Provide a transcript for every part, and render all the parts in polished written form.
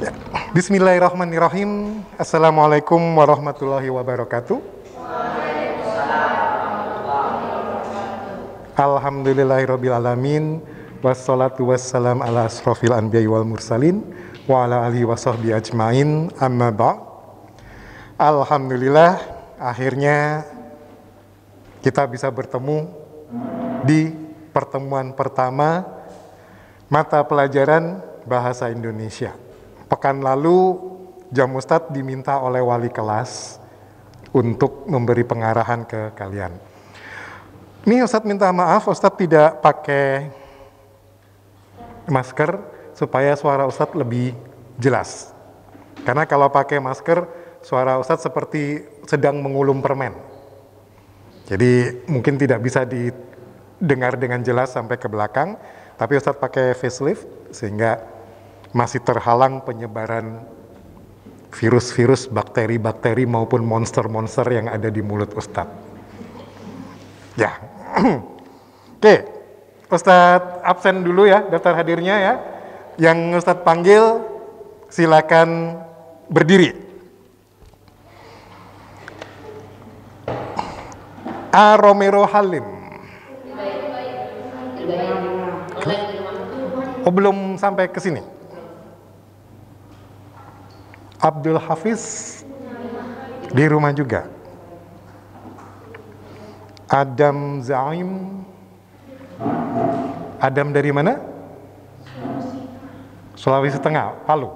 Ya. Bismillahirrahmanirrahim. Assalamualaikum warahmatullahi wabarakatuh. Alhamdulillahirabbil alamin. Wassalatu wassalam ala asrofil anbiya'i wal mursalin wa ala alihi wasahbihi ajmain. Amma ba'd. Alhamdulillah, akhirnya kita bisa bertemu di pertemuan pertama mata pelajaran Bahasa Indonesia. Pekan lalu Jam Ustadz diminta oleh wali kelas untuk memberi pengarahan ke kalian. Ini Ustadz minta maaf, Ustadz tidak pakai masker supaya suara Ustadz lebih jelas. Karena kalau pakai masker, suara Ustadz seperti sedang mengulum permen. Jadi mungkin tidak bisa didengar dengan jelas sampai ke belakang, tapi Ustadz pakai facelift sehingga masih terhalang penyebaran virus-virus, bakteri-bakteri maupun monster-monster yang ada di mulut Ustadz. Ya, oke, Ustadz absen dulu ya, daftar hadirnya ya. Yang Ustadz panggil silakan berdiri. A. Romero Halim. Oh, belum sampai ke sini. Abdul Hafiz di rumah juga. Adam Zaim. Adam dari mana? Sulawesi Tengah, Palu.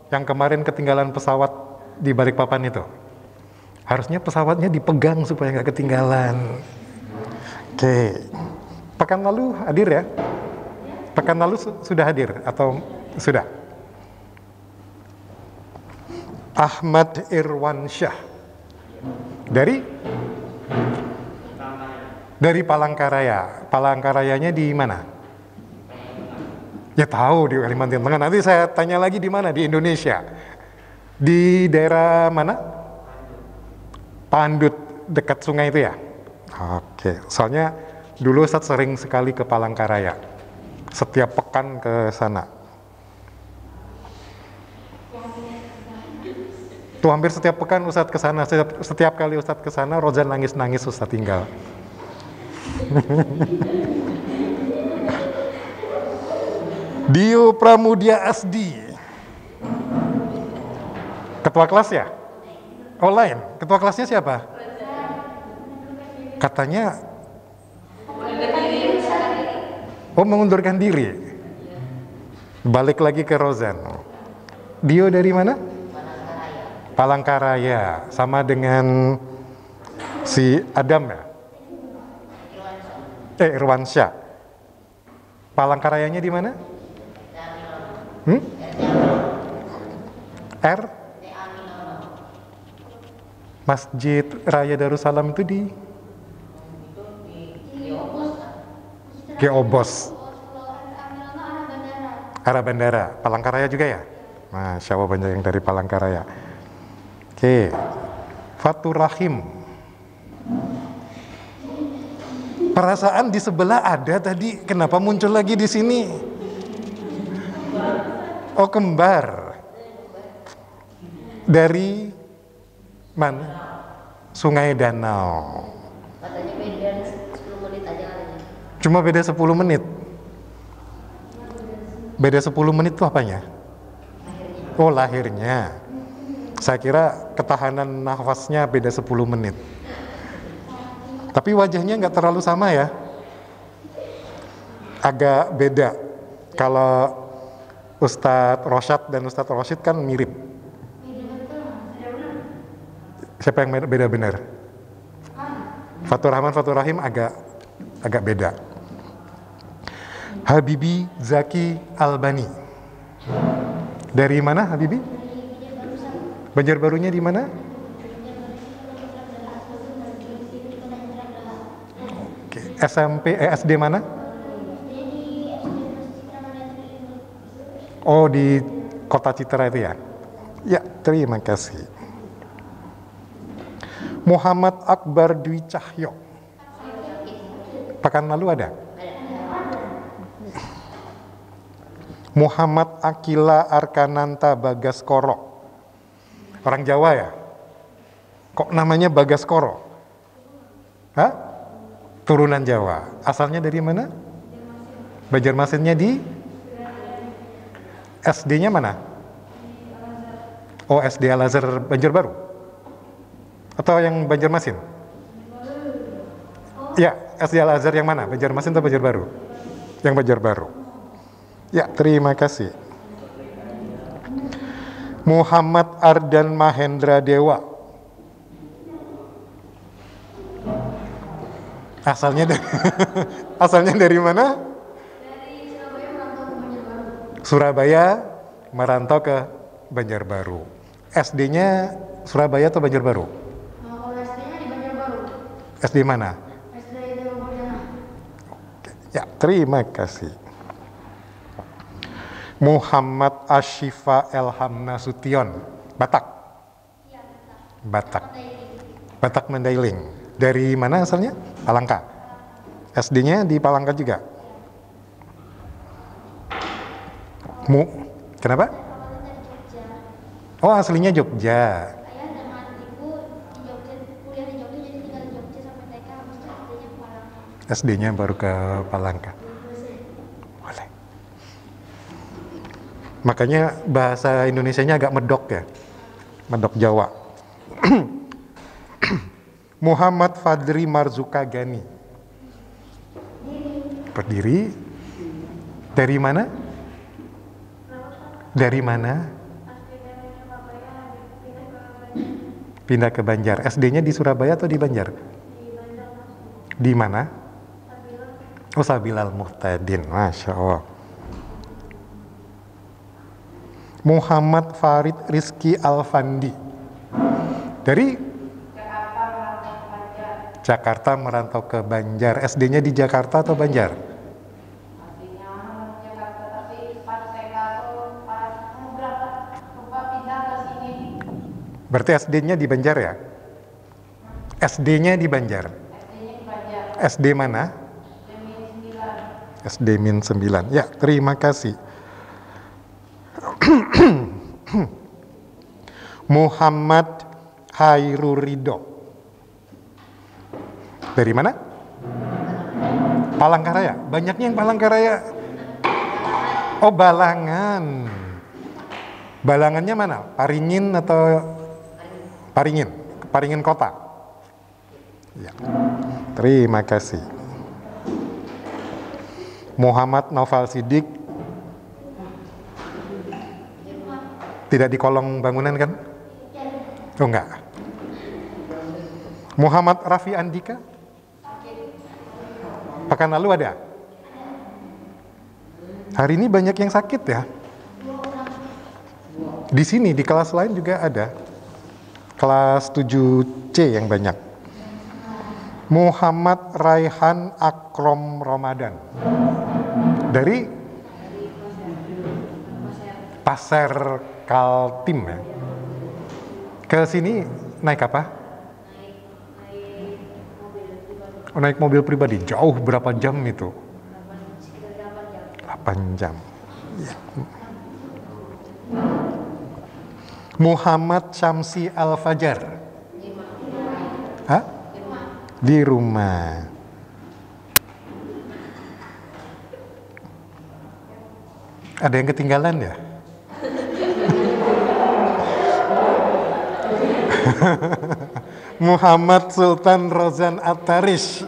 Yang kemarin ketinggalan pesawat di Balikpapan itu. Harusnya pesawatnya dipegang supaya nggak ketinggalan. Oke. Pekan lalu hadir ya? Pekan lalu sudah hadir atau sudah? Ahmad Irwansyah dari Palangkaraya. Palangkarayanya di mana? Ya tahu, di Kalimantan Tengah. Nanti saya tanya lagi di mana, di Indonesia. Di daerah mana? Pandut, dekat sungai itu ya? Oke, soalnya dulu Ustadz sering sekali ke Palangkaraya. Setiap pekan ke sana. Tuh hampir setiap pekan Ustadz ke sana. Setiap kali Ustadz ke sana, Rozan nangis-nangis Ustadz tinggal. Dio Pramudia Asdi. Ketua kelas ya? Online. Ketua kelasnya siapa? Katanya mengundurkan diri. Balik lagi ke Rozan. Dio dari mana? Palangkaraya. Sama dengan si Adam ya? Irwansyah. Palangkarayanya di mana? R? Masjid Raya Darussalam itu di Geobos. Arah bandara. Palangkaraya juga ya? Masya Allah, banyak yang dari Palangkaraya. Oke. Fatur Rahim. Perasaan di sebelah ada tadi, kenapa muncul lagi di sini? Oh, kembar. Dari mana? Sungai Danau. Katanya beda 10 menit aja katanya. Cuma beda 10 menit. Beda 10 menit itu apanya? Oh, lahirnya. Saya kira ketahanan nafasnya beda 10 menit. Tapi wajahnya nggak terlalu sama ya. Agak beda. Kalau Ustadz Rosyad dan Ustadz Rosyid kan mirip. Siapa yang beda benar? Fatur Rahman, Fatur Rahim agak beda. Habibi Zaki Albani. Dari mana Habibi? Banjarbarunya di mana? Oke. SMP, SD mana? Oh, di Kota Citra itu ya? Ya, terima kasih. Muhammad Akbar Dwi Cahyo. Pekan lalu ada? Muhammad Akila Arkananta Bagaskoro. Orang Jawa ya? Kok namanya Bagaskoro? Hah? Turunan Jawa. Asalnya dari mana? Banjarmasinnya di? SD-nya mana? Oh, SD Al-Azhar Banjarbaru? Atau yang Banjarmasin? Ya, SD Al-Azhar yang mana? Banjarmasin atau Banjarbaru? Yang Banjarbaru. Ya, terima kasih. Muhammad Ardan Mahendra Dewa. Asalnya dari mana? Dari Surabaya merantau ke Banjarbaru. Surabaya merantau ke Banjarbaru. SD-nya Surabaya atau Banjarbaru? Kalau SD-nya di Banjarbaru. SD mana? SD Dewa Bordana. Ya, terima kasih. Muhammad Ashifa Elham Nasution, Batak. Iya, Batak. Mandailing. Batak Mandailing. Dari mana asalnya? Palangka. SD-nya di Palangka juga. Kenapa? Awalnya dari Jogja. Oh, aslinya Jogja. Ayah dengan ibu di Jogja, kuliah di Jogja, jadi tinggal di Jogja sampai TK, habis itu SD-nya ke Palangka. SD-nya baru ke Palangka. Boleh. Makanya bahasa Indonesianya agak medok ya. Medok Jawa. Muhammad Fadri Marzuka Gani. Berdiri. Dari mana? Dari mana? Pindah ke Banjar. SD-nya di Surabaya atau di Banjar? Di mana? Oh, Sabilal Muhtadin. Masya Allah. Muhammad Farid Rizky Alfandi. Dari Jakarta merantau ke Banjar. SD-nya di Jakarta atau Banjar? Artinya Jakarta, tapi pas TK tuh pas berapa lupa pindah ke sini. Berarti SD-nya di Banjar ya? SD-nya di Banjar. SD-nya di Banjar. SD mana? SD-9. SD Min 9. Ya, terima kasih. Muhammad Hairul Ridho. Dari mana? Palangkaraya. Banyaknya yang Palangkaraya. Oh, Balangan. Balangannya mana? Paringin atau Paringin? Paringin kota. Ya. Terima kasih. Muhammad Noval Sidik. Tidak di kolong bangunan kan? Oh, enggak. Muhammad Rafi Andika. Pekan lalu ada? Hari ini banyak yang sakit ya. Di sini, di kelas lain juga ada. Kelas 7C yang banyak. Muhammad Raihan Akrom Ramadan. Dari Pasir Kaltim ya. Ke sini naik apa? Oh, naik mobil pribadi. Jauh berapa jam itu? 8 jam. Ya. Muhammad Syamsi Al-Fajar. Hah? Di rumah. Ada yang ketinggalan ya? Muhammad Sultan Rozan At-Tarish.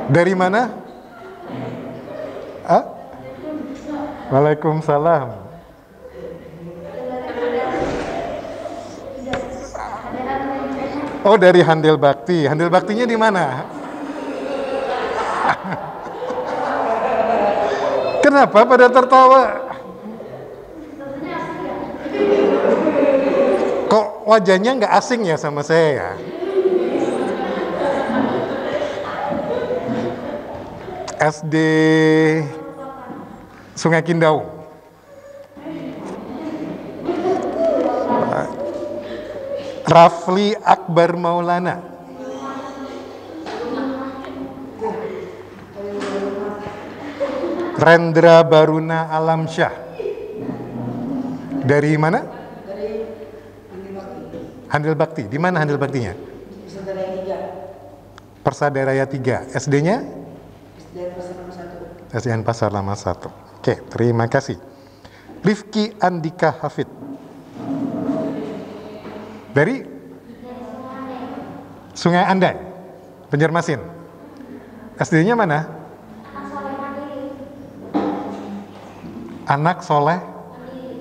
Dari mana? Ah? Waalaikumsalam. Oh, dari Handel Bakti. Handel Baktinya di mana? Kenapa pada tertawa? Kok wajahnya nggak asing ya sama saya ya? SD Sungai Kindau. Rafli Akbar Maulana. Rendra Baruna Alamsyah. Dari mana? Dari Handil Bakti. Handil Bakti. Di mana Handil Baktinya? Persaudaraan 3. Persadaraya 3. SD-nya? SDN Pasar Lama 1. SDN Pasar Lama 1. Oke, terima kasih. Rifki Andika Hafid. Dari Sungai Andai, Banjarmasin. SD-nya mana? Anak Soleh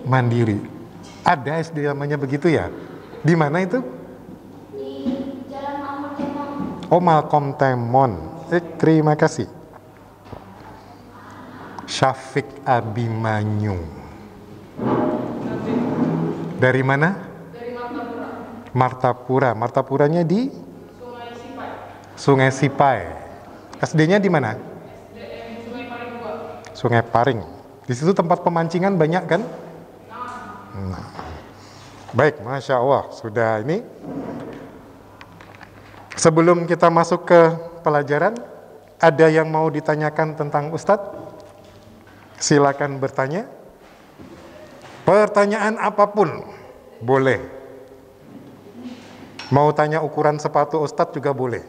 Mandiri. Ada SD namanya begitu ya? Di mana itu? Di Jalan Malcolm Temon. Oh, Malcolm Temon. Terima kasih. Syafiq Abimanyu. Dari mana? Dari Martapura. Martapura. Martapuranya di Sungai Sipai. Sungai Sipai. SD-nya di mana? SDN Sungai Paring 2. Sungai Paring. Di situ tempat pemancingan banyak kan? Nah. Baik, Masya Allah. Sudah ini. Sebelum kita masuk ke pelajaran, ada yang mau ditanyakan tentang Ustadz? Silakan bertanya. Pertanyaan apapun boleh. Mau tanya ukuran sepatu Ustadz juga boleh.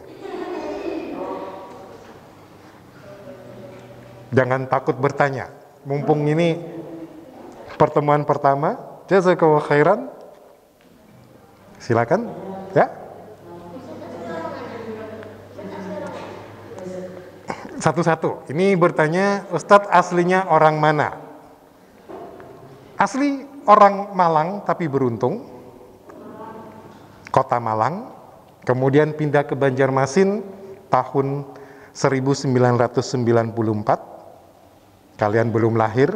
Jangan takut bertanya. Mumpung ini pertemuan pertama, jazakallahu khairan. Silakan, ya. Satu-satu. Ini bertanya, Ustadz aslinya orang mana? Asli orang Malang tapi beruntung. Kota Malang. Kemudian pindah ke Banjarmasin tahun 1994. Kalian belum lahir,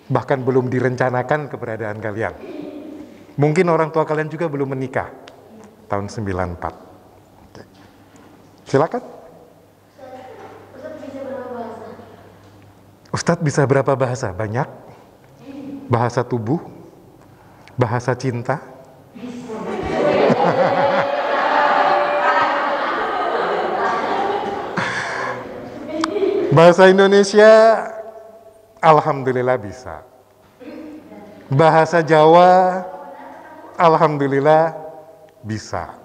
bahkan belum direncanakan keberadaan kalian. Mungkin orang tua kalian juga belum menikah tahun 94. Oke. Silakan. Ustadz bisa berapa bahasa? Banyak? Bahasa tubuh? Bahasa cinta? Bahasa Indonesia alhamdulillah bisa. Bahasa Jawa alhamdulillah bisa.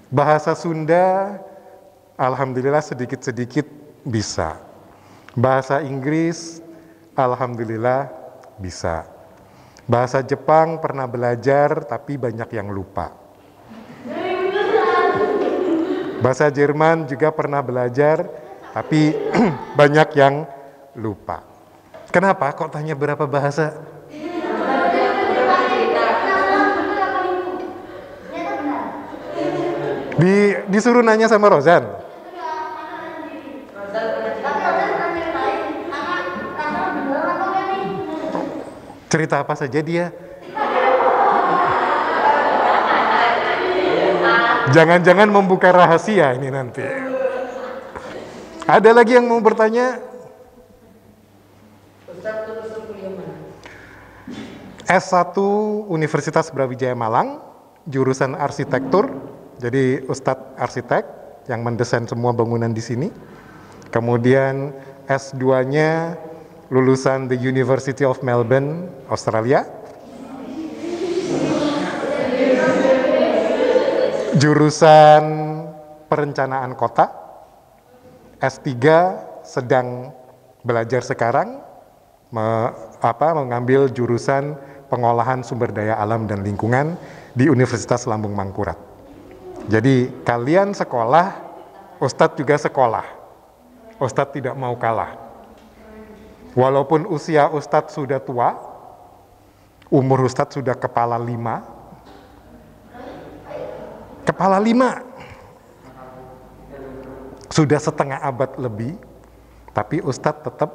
Bahasa Sunda alhamdulillah sedikit-sedikit bisa. Bahasa Inggris alhamdulillah bisa. Bahasa Jepang pernah belajar tapi banyak yang lupa. Bahasa Jerman juga pernah belajar tapi banyak yang lupa. Kenapa kok tanya berapa bahasa? Disuruh nanya sama Rozan. Cerita apa saja dia? Jangan-jangan membuka rahasia ini nanti. Ada lagi yang mau bertanya? Ustadz lulusan kuliah mana? S1 Universitas Brawijaya Malang, jurusan arsitektur. Jadi Ustadz arsitek yang mendesain semua bangunan di sini. Kemudian S2-nya lulusan The University of Melbourne, Australia. Jurusan perencanaan kota. S3 sedang belajar sekarang mengambil jurusan pengolahan sumber daya alam dan lingkungan di Universitas Lambung Mangkurat. Jadi kalian sekolah, Ustadz juga sekolah. Ustadz tidak mau kalah. Walaupun usia Ustadz sudah tua, umur Ustadz sudah kepala 5. Kepala 5. Sudah setengah abad lebih, tapi Ustadz tetap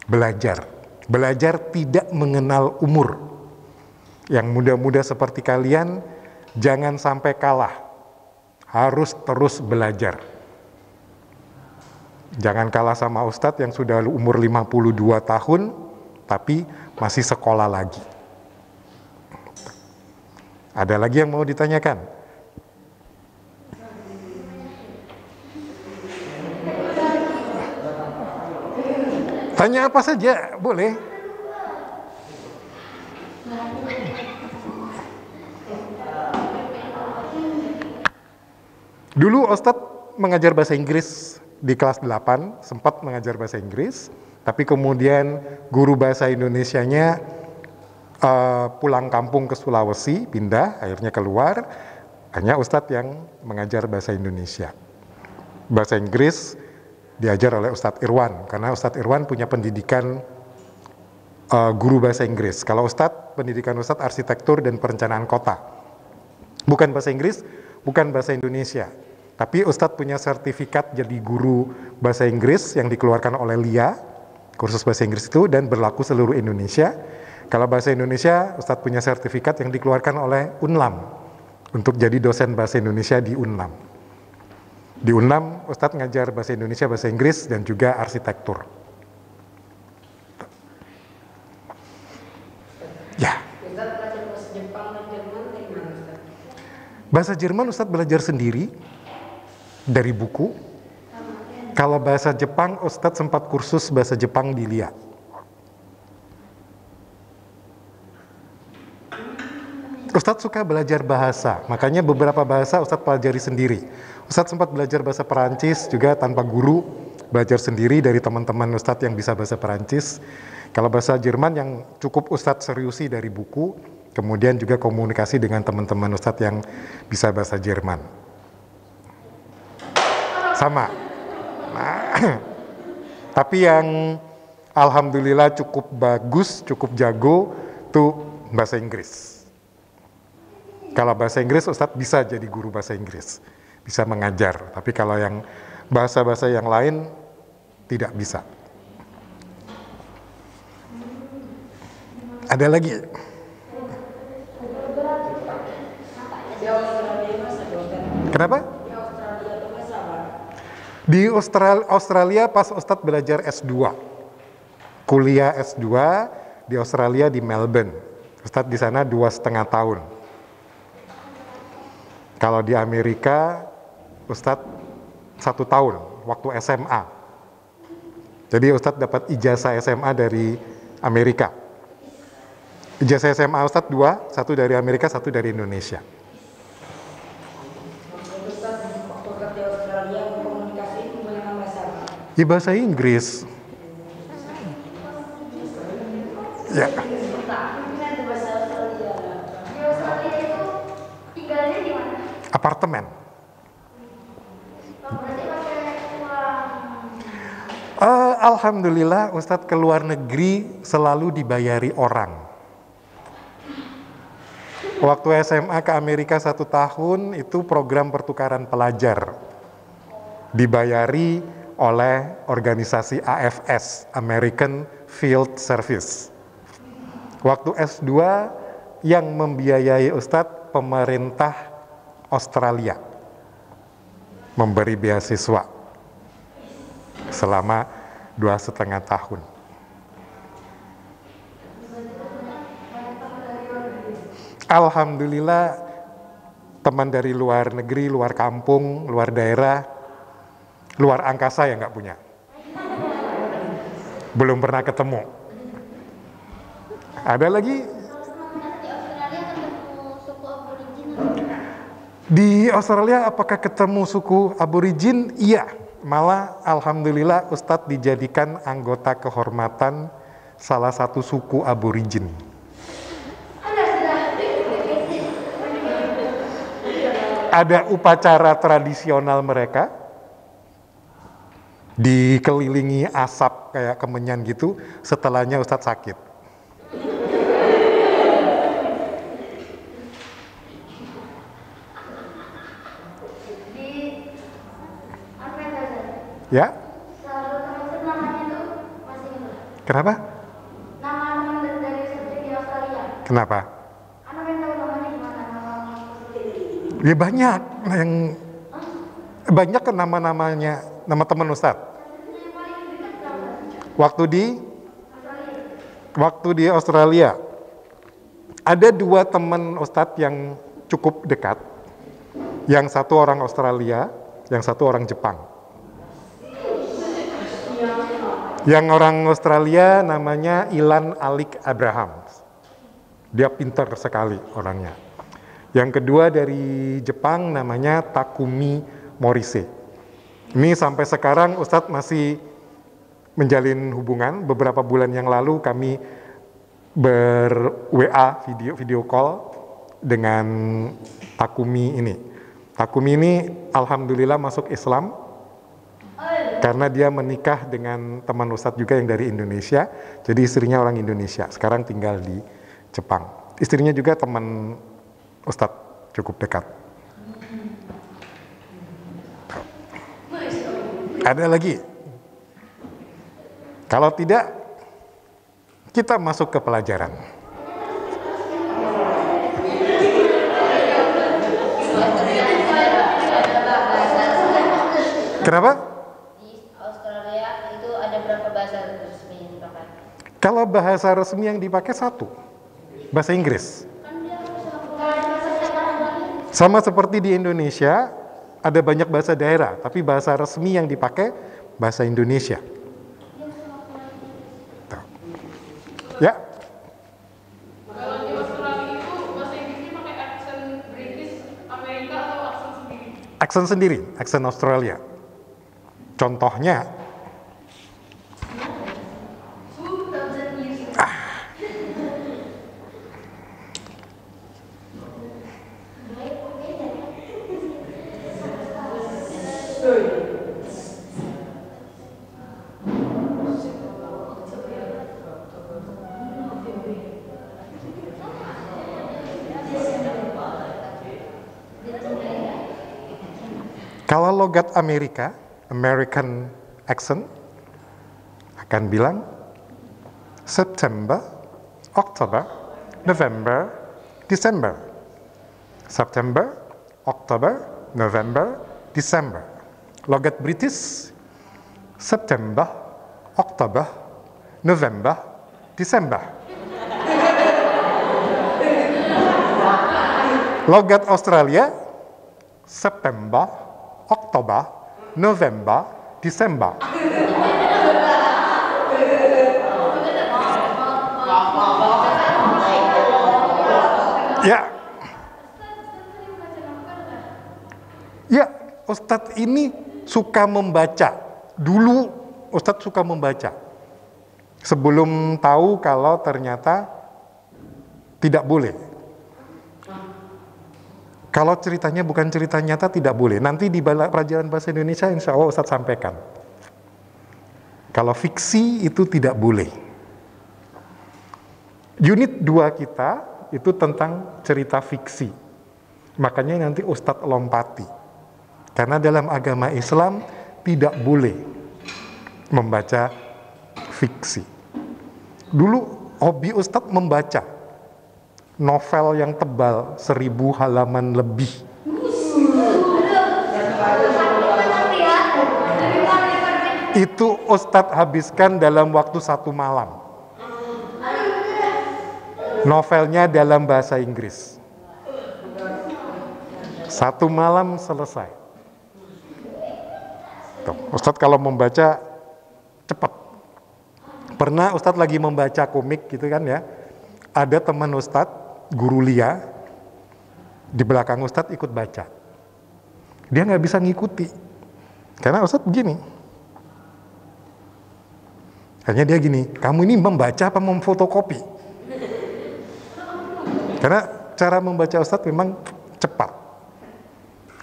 belajar. Belajar tidak mengenal umur. Yang muda-muda seperti kalian, jangan sampai kalah. Harus terus belajar. Jangan kalah sama Ustadz yang sudah umur 52 tahun, tapi masih sekolah lagi. Ada lagi yang mau ditanyakan? Tanya apa saja, boleh. Dulu Ustadz mengajar bahasa Inggris di kelas 8, sempat mengajar bahasa Inggris, tapi kemudian guru bahasa Indonesianya pulang kampung ke Sulawesi, pindah, akhirnya keluar, hanya Ustadz yang mengajar bahasa Indonesia. Bahasa Inggris diajar oleh Ustadz Irwan, karena Ustadz Irwan punya pendidikan guru bahasa Inggris. Kalau Ustadz, pendidikan Ustadz arsitektur dan perencanaan kota. Bukan bahasa Inggris, bukan bahasa Indonesia. Tapi Ustadz punya sertifikat jadi guru bahasa Inggris yang dikeluarkan oleh LIA, kursus bahasa Inggris itu, dan berlaku seluruh Indonesia. Kalau bahasa Indonesia, Ustadz punya sertifikat yang dikeluarkan oleh UNLAM, untuk jadi dosen bahasa Indonesia di UNLAM. Di UNLAM, Ustadz ngajar bahasa Indonesia, bahasa Inggris, dan juga arsitektur. Ya. Ustadz belajar bahasa Jepang dan Jerman dari mana Ustadz? Bahasa Jerman Ustadz belajar sendiri dari buku. Kalau bahasa Jepang Ustadz sempat kursus bahasa Jepang di LIA. Ustadz suka belajar bahasa, makanya beberapa bahasa Ustadz pelajari sendiri. Ustadz sempat belajar bahasa Perancis juga tanpa guru, belajar sendiri dari teman-teman Ustadz yang bisa bahasa Perancis. Kalau bahasa Jerman yang cukup Ustadz seriusi dari buku, kemudian juga komunikasi dengan teman-teman Ustadz yang bisa bahasa Jerman. Sama. Nah, tapi yang alhamdulillah cukup bagus, cukup jago, tuh bahasa Inggris. Kalau bahasa Inggris Ustadz bisa jadi guru bahasa Inggris, bisa mengajar. Tapi kalau yang bahasa-bahasa yang lain tidak bisa. Ada lagi? Kenapa? Di Australia pas Ustadz belajar S2. Kuliah S2 di Australia di Melbourne. Ustadz di sana 2,5 tahun. Kalau di Amerika Ustadz 1 tahun waktu SMA. Jadi Ustadz dapat ijazah SMA dari Amerika. Ijazah SMA Ustadz 2, 1 dari Amerika, 1 dari Indonesia. Di bahasa Inggris. Ya. Di Australia itu tinggalnya di mana? Apartemen. Berarti pakai uang. Alhamdulillah Ustadz ke luar negeri selalu dibayari orang. Waktu SMA ke Amerika 1 tahun itu program pertukaran pelajar. Dibayari oleh organisasi AFS, American Field Service. Waktu S2 yang membiayai Ustadz pemerintah Australia. Memberi beasiswa selama 2,5 tahun. Alhamdulillah teman dari luar negeri, luar kampung, luar daerah, luar angkasa yang nggak punya. Belum pernah ketemu. Ada lagi? Di Australia ketemu suku aborigin. Di Australia apakah ketemu suku aborigin? Iya. Malah alhamdulillah Ustadz dijadikan anggota kehormatan salah satu suku aborigin. Ada upacara tradisional mereka, dikelilingi asap kayak kemenyan gitu, setelahnya Ustadz sakit. Ya? Kenapa? Nama dari subjek di Australia. Kenapa? Anak yang tahu namanya gimana? Ya banyak yang banyak kan nama-namanya, nama teman Ustadz. Waktu di Australia ada 2 teman Ustadz yang cukup dekat. Yang satu orang Australia, yang satu orang Jepang. Yang orang Australia namanya Ilan Alik Abraham. Dia pintar sekali orangnya. Yang kedua dari Jepang namanya Takumi Morise. Ini sampai sekarang Ustadz masih menjalin hubungan. Beberapa bulan yang lalu kami ber-WA video call dengan Takumi ini. Takumi ini alhamdulillah masuk Islam karena dia menikah dengan teman Ustadz juga yang dari Indonesia. Jadi istrinya orang Indonesia, sekarang tinggal di Jepang. Istrinya juga teman Ustadz, cukup dekat. Ada lagi? Kalau tidak, kita masuk ke pelajaran. Kenapa? Di Australia itu ada berapa bahasa resmi yang dipakai? Kalau bahasa resmi yang dipakai satu, bahasa Inggris. Sama seperti di Indonesia, ada banyak bahasa daerah, tapi bahasa resmi yang dipakai bahasa Indonesia. Tuh. Ya. Kalau di Australia itu bahasa Inggrisnya pakai aksen British Amerika atau aksen sendiri? Aksen sendiri, aksen Australia. Contohnya, kalau logat Amerika, American accent, akan bilang September, October, November, December. September, October, November, December. Logat British, September, October, November, December. Logat Australia, September, Oktober, November, Desember. Ya. Ya, Ustadz ini suka membaca. Dulu Ustadz suka membaca. Sebelum tahu kalau ternyata tidak boleh. Kalau ceritanya bukan cerita nyata tidak boleh. Nanti di pelajaran bahasa Indonesia insya Allah Ustadz sampaikan. Kalau fiksi itu tidak boleh. Unit 2 kita itu tentang cerita fiksi. Makanya nanti Ustadz lompati. Karena dalam agama Islam tidak boleh membaca fiksi. Dulu hobi Ustadz membaca novel yang tebal 1000 halaman lebih. Itu Ustadz habiskan dalam waktu 1 malam. Novelnya dalam bahasa Inggris. 1 malam selesai. Tuh, Ustadz kalau membaca cepat. Pernah Ustadz lagi membaca komik gitu kan ya. Ada teman Ustadz, guru Lia, di belakang Ustadz ikut baca. Dia nggak bisa ngikuti. Karena Ustadz begini. Hanya dia gini, kamu ini membaca apa memfotokopi? Karena cara membaca Ustadz memang cepat.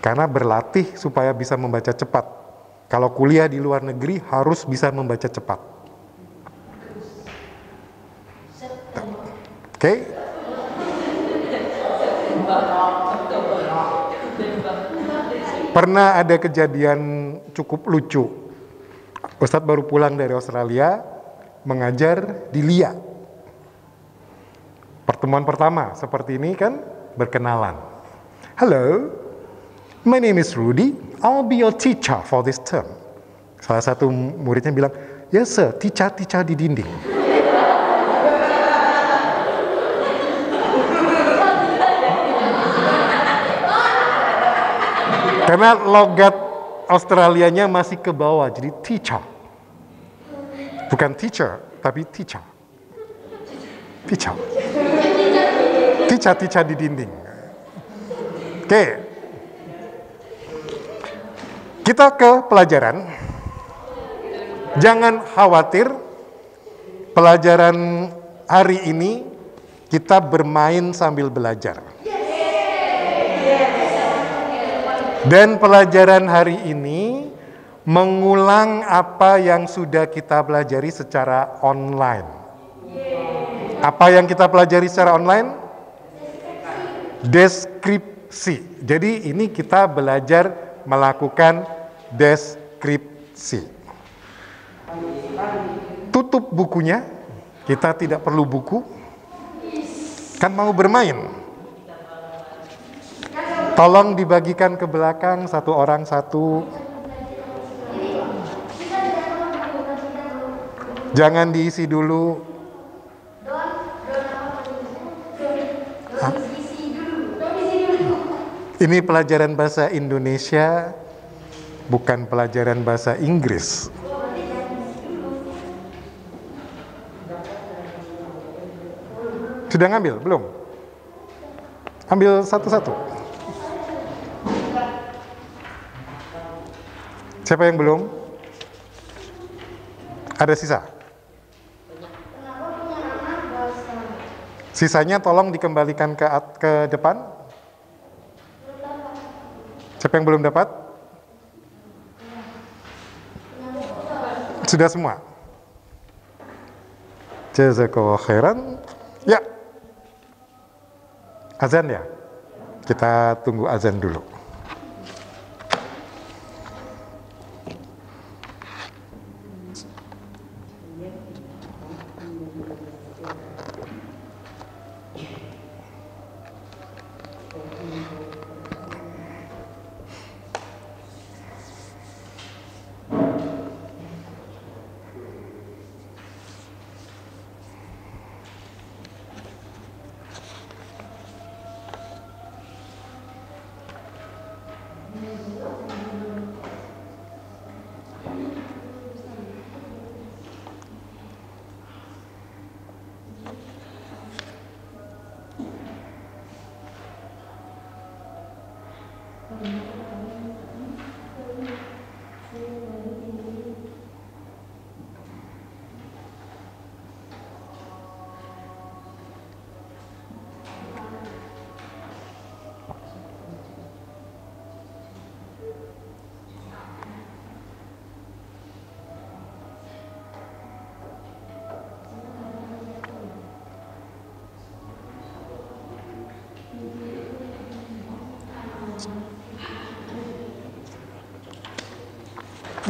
Karena berlatih supaya bisa membaca cepat. Kalau kuliah di luar negeri harus bisa membaca cepat. Oke? Pernah ada kejadian cukup lucu. Ustadz baru pulang dari Australia, mengajar di Lia. Pertemuan pertama seperti ini kan, berkenalan. Hello, my name is Rudy. I'll be your teacher for this term. Salah satu muridnya bilang, yes sir, teacher di dinding. Karena logat Australianya masih ke bawah, jadi teacher. Bukan teacher, tapi teacher. Teacher. Teacher di dinding. Oke. Kita ke pelajaran. Jangan khawatir, pelajaran hari ini kita bermain sambil belajar. Dan pelajaran hari ini mengulang apa yang sudah kita pelajari secara online. Apa yang kita pelajari secara online? Deskripsi. Jadi ini kita belajar melakukan deskripsi. Tutup bukunya, kita tidak perlu buku. Kan mau bermain. Tolong dibagikan ke belakang, satu orang satu. Jangan diisi dulu. Hah? Ini pelajaran bahasa Indonesia, bukan pelajaran bahasa Inggris. Sudah ngambil? Belum? Ambil satu-satu. Siapa yang belum? Ada sisa? Sisanya tolong dikembalikan ke depan. Siapa yang belum dapat? Sudah semua? Jazakallahu khairan. Ya. Azan ya? Kita tunggu azan dulu.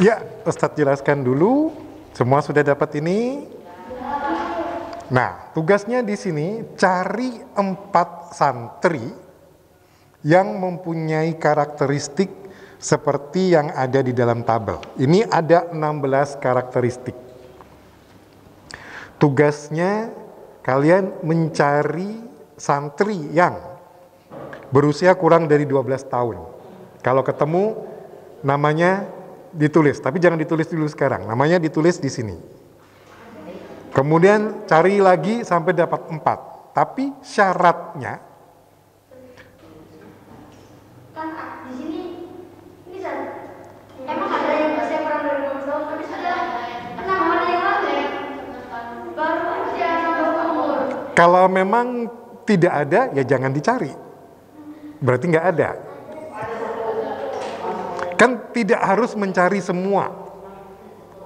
Ya, Ustadz jelaskan dulu. Semua sudah dapat ini? Nah, tugasnya di sini cari 4 santri yang mempunyai karakteristik seperti yang ada di dalam tabel. Ini ada 16 karakteristik. Tugasnya kalian mencari santri yang berusia kurang dari 12 tahun. Kalau ketemu namanya ditulis, tapi jangan ditulis dulu sekarang. Namanya ditulis di sini. Kemudian cari lagi sampai dapat 4. Tapi syaratnya Kan di sini bisa. Emang ada yang saya kurang dari 12 tahun, tapi sudah 6 ada yang lain. Baru aja nambah umur. kalau memang tidak ada, ya jangan dicari. Berarti nggak ada. Kan tidak harus mencari semua.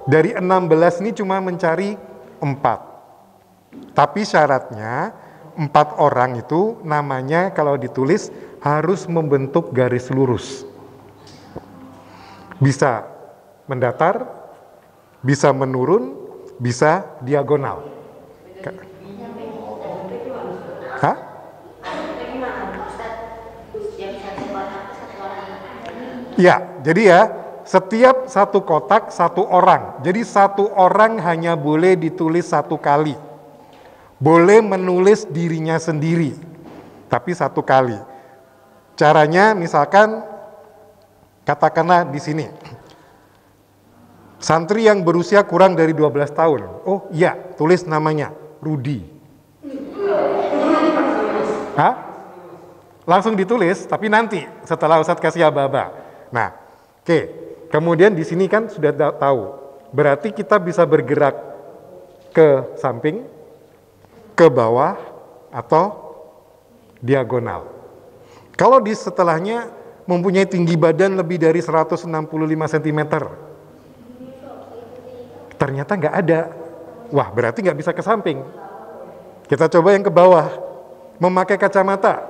Dari 16 ini cuma mencari 4. Tapi syaratnya 4 orang itu namanya kalau ditulis harus membentuk garis lurus. Bisa mendatar, bisa menurun, bisa diagonal. Hah? Ya, jadi ya, setiap satu kotak satu orang. Jadi satu orang hanya boleh ditulis 1 kali. Boleh menulis dirinya sendiri, tapi 1 kali. Caranya misalkan, katakanlah di sini. Santri yang berusia kurang dari 12 tahun. Oh iya, tulis namanya, Rudi. Hah? Langsung ditulis, tapi nanti setelah Ustadz kasih aba-aba. Nah, oke. Kemudian di sini kan sudah tahu. Berarti kita bisa bergerak ke samping, ke bawah, atau diagonal. Kalau di setelahnya mempunyai tinggi badan lebih dari 165 cm, ternyata nggak ada. Wah, berarti nggak bisa ke samping. Kita coba yang ke bawah. Memakai kacamata.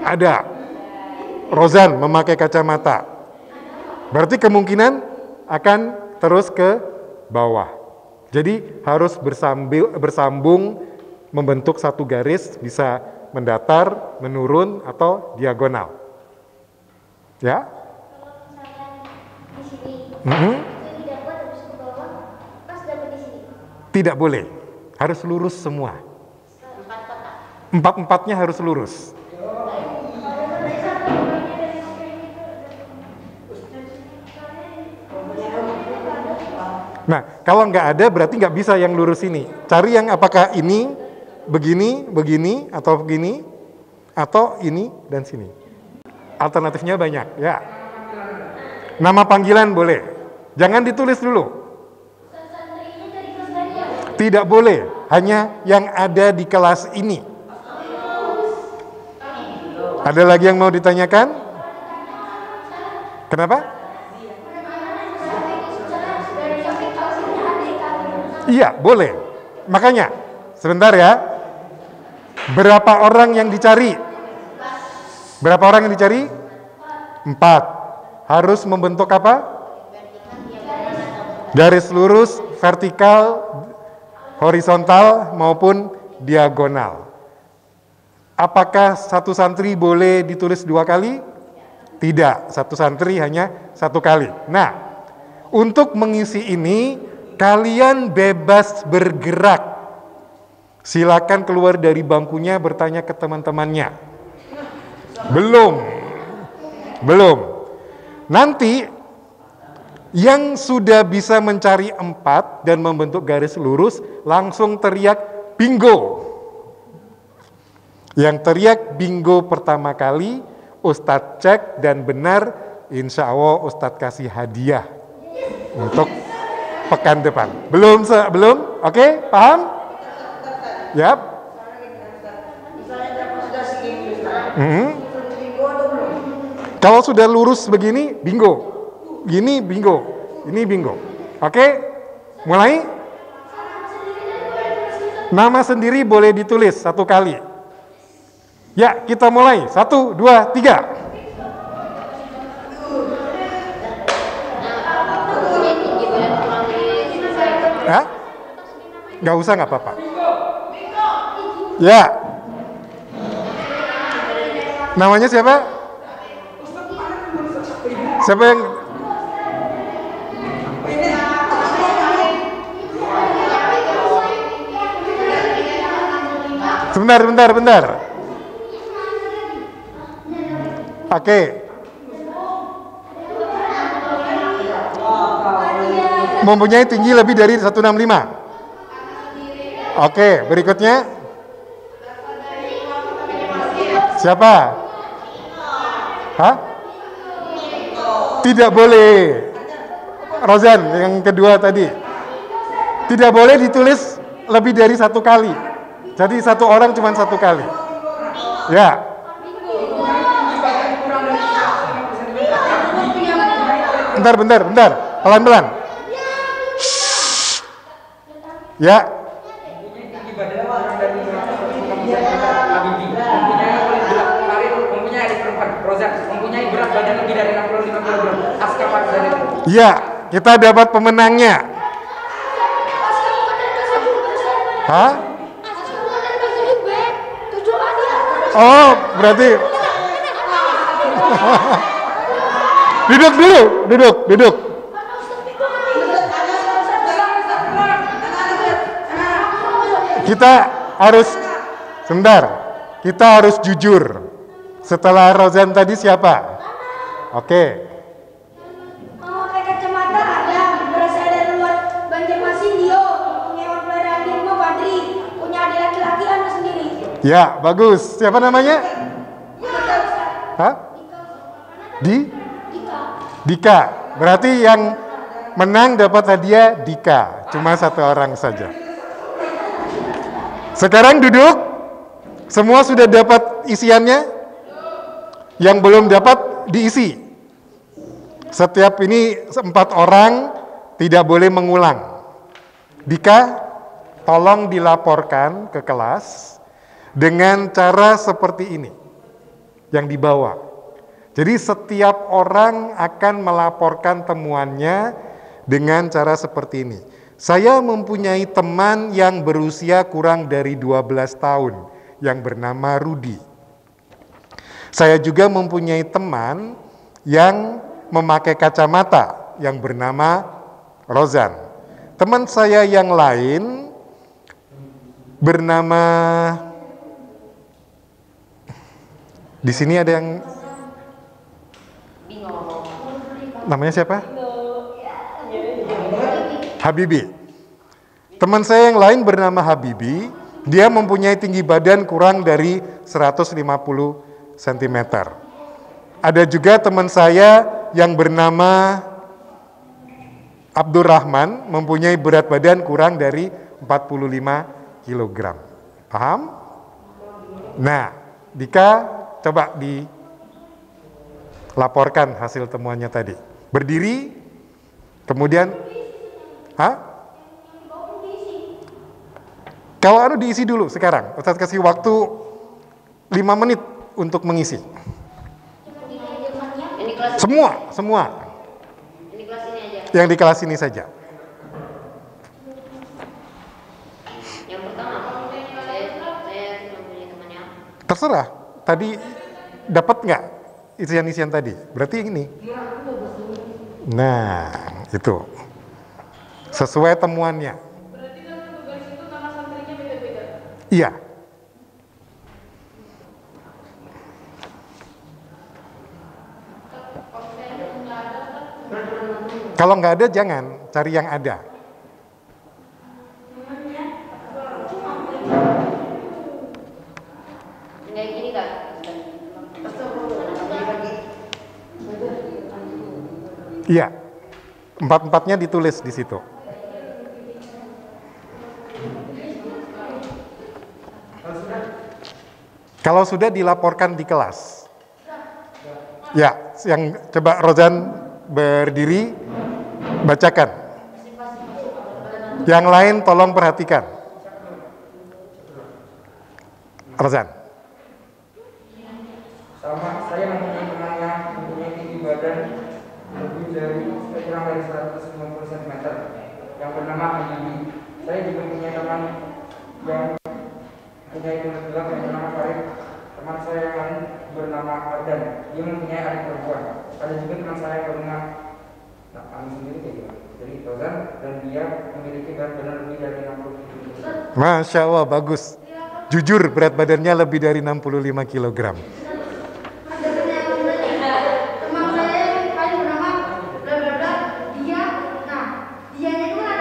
Ada. Rozan memakai kacamata. Berarti kemungkinan akan terus ke bawah. Jadi harus bersambung membentuk satu garis, bisa mendatar, menurun, atau diagonal. Ya? Tidak boleh, harus lurus semua. Empat-empatnya harus lurus. Nah, kalau nggak ada berarti nggak bisa yang lurus ini. Cari yang apakah ini, begini, begini, atau begini, atau ini dan sini. Alternatifnya banyak, ya. Nama panggilan boleh. Jangan ditulis dulu. Tidak boleh, hanya yang ada di kelas ini. Ada lagi yang mau ditanyakan? Kenapa? Iya, boleh. Makanya, sebentar ya. Berapa orang yang dicari? Berapa orang yang dicari? 4. Harus membentuk apa? Garis lurus, vertikal, horizontal maupun diagonal. Apakah satu santri boleh ditulis 2 kali? Tidak, satu santri hanya 1 kali. Nah, untuk mengisi ini, kalian bebas bergerak. Silakan keluar dari bangkunya bertanya ke teman-temannya. Belum. Nanti yang sudah bisa mencari 4 dan membentuk garis lurus langsung teriak bingo. Yang teriak bingo pertama kali Ustadz cek dan benar, insya Allah Ustadz kasih hadiah untuk pekan depan. Belum? Oke, paham? Yap. Kalau sudah lurus begini, bingo. Gini bingo. Ini bingo. Oke? Mulai? Nama sendiri boleh ditulis 1 kali. Ya, kita mulai. 1, 2, 3. Hah? Nggak usah, nggak apa-apa. Ya. Namanya siapa? Siapa yang... Bentar. Oke. Mempunyai tinggi lebih dari 165. Oke, berikutnya. Siapa? Hah? Tidak boleh. Rozan, yang kedua tadi. Tidak boleh ditulis lebih dari 1 kali. Jadi 1 orang cuma 1 kali. Ya. Bentar. Pelan-pelan. Ya. Mempunyai berat badan lebih dari 65 kg. Askar Farzani. Ya, kita dapat pemenangnya. Hah? Oh, berarti duduk. Kita harus jujur. Setelah Rozan tadi siapa? Oke. Memakai kacamata. Ya, bagus. Siapa namanya? Hah? Dika. Berarti yang menang dapat hadiah Dika. Cuma satu orang saja. Sekarang duduk. Semua sudah dapat isiannya? Yang belum dapat diisi. Setiap ini 4 orang tidak boleh mengulang. Dika, tolong dilaporkan ke kelas dengan cara seperti ini yang dibawa. Jadi setiap orang akan melaporkan temuannya dengan cara seperti ini. Saya mempunyai teman yang berusia kurang dari 12 tahun yang bernama Rudi. Saya juga mempunyai teman yang memakai kacamata yang bernama Rozan. Teman saya yang lain bernama, di sini ada yang namanya siapa? Habibi. Teman saya yang lain bernama Habibi, dia mempunyai tinggi badan kurang dari 150 cm. Ada juga teman saya yang bernama Abdurrahman, mempunyai berat badan kurang dari 45 kg. Paham? Nah, Dika, coba dilaporkan hasil temuannya tadi. Berdiri, kemudian, Kalau diisi dulu sekarang. Ustaz kasih waktu 5 menit untuk mengisi. Ini kelas Semua. ini kelas ini aja. Yang di kelas ini saja. Yang pertama, saya tidak punya temannya. Terserah. Tadi dapat nggak isian-isian tadi? Berarti ini. Nah, itu. Sesuai temuannya. Berarti kan tugas itu nama santrinya beda-beda. Iya. Kalau nggak ada, jangan. Cari yang ada. Kayak gini kan? Iya. 4-4-nya ditulis di situ. Kalau sudah dilaporkan di kelas. Ya, yang coba Rozan berdiri, bacakan. Yang lain tolong perhatikan. Rozan. Sama, saya mempunyai teman yang mempunyai tinggi badan lebih dari kurang dari 150 cm yang bernama Habibi. Saya juga punya teman yang mempunyai tulis gelap yang bernama Farid. Teman saya yang lain bernama Ardan. Dia mempunyai adik perempuan. Ada juga teman saya yang bernama kami sendiri kayak gimana? Jadi Rozan, dan dia memiliki berat badan lebih dari 60 kg. Masya Allah, bagus. Jujur berat badannya lebih dari 65 kg. Teman saya yang paling bernama bla bla bla, dia, nah dianya itu kan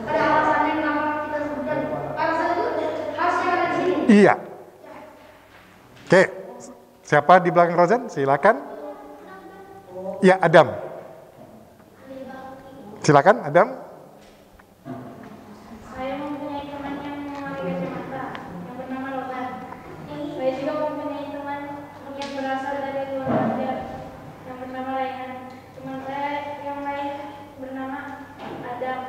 ada alasannya kenapa kita sebutkan. Alasan itu harusnya ada di sini. Iya. Oke, siapa di belakang Rozan? Silakan. Ya, Adam. Silakan, Adam. Saya mempunyai teman yang memakai kacamata yang bernama Rozan. Saya juga mempunyai teman yang berasal dari keluarga yang bernama Raihan. Teman saya yang lain bernama Adam.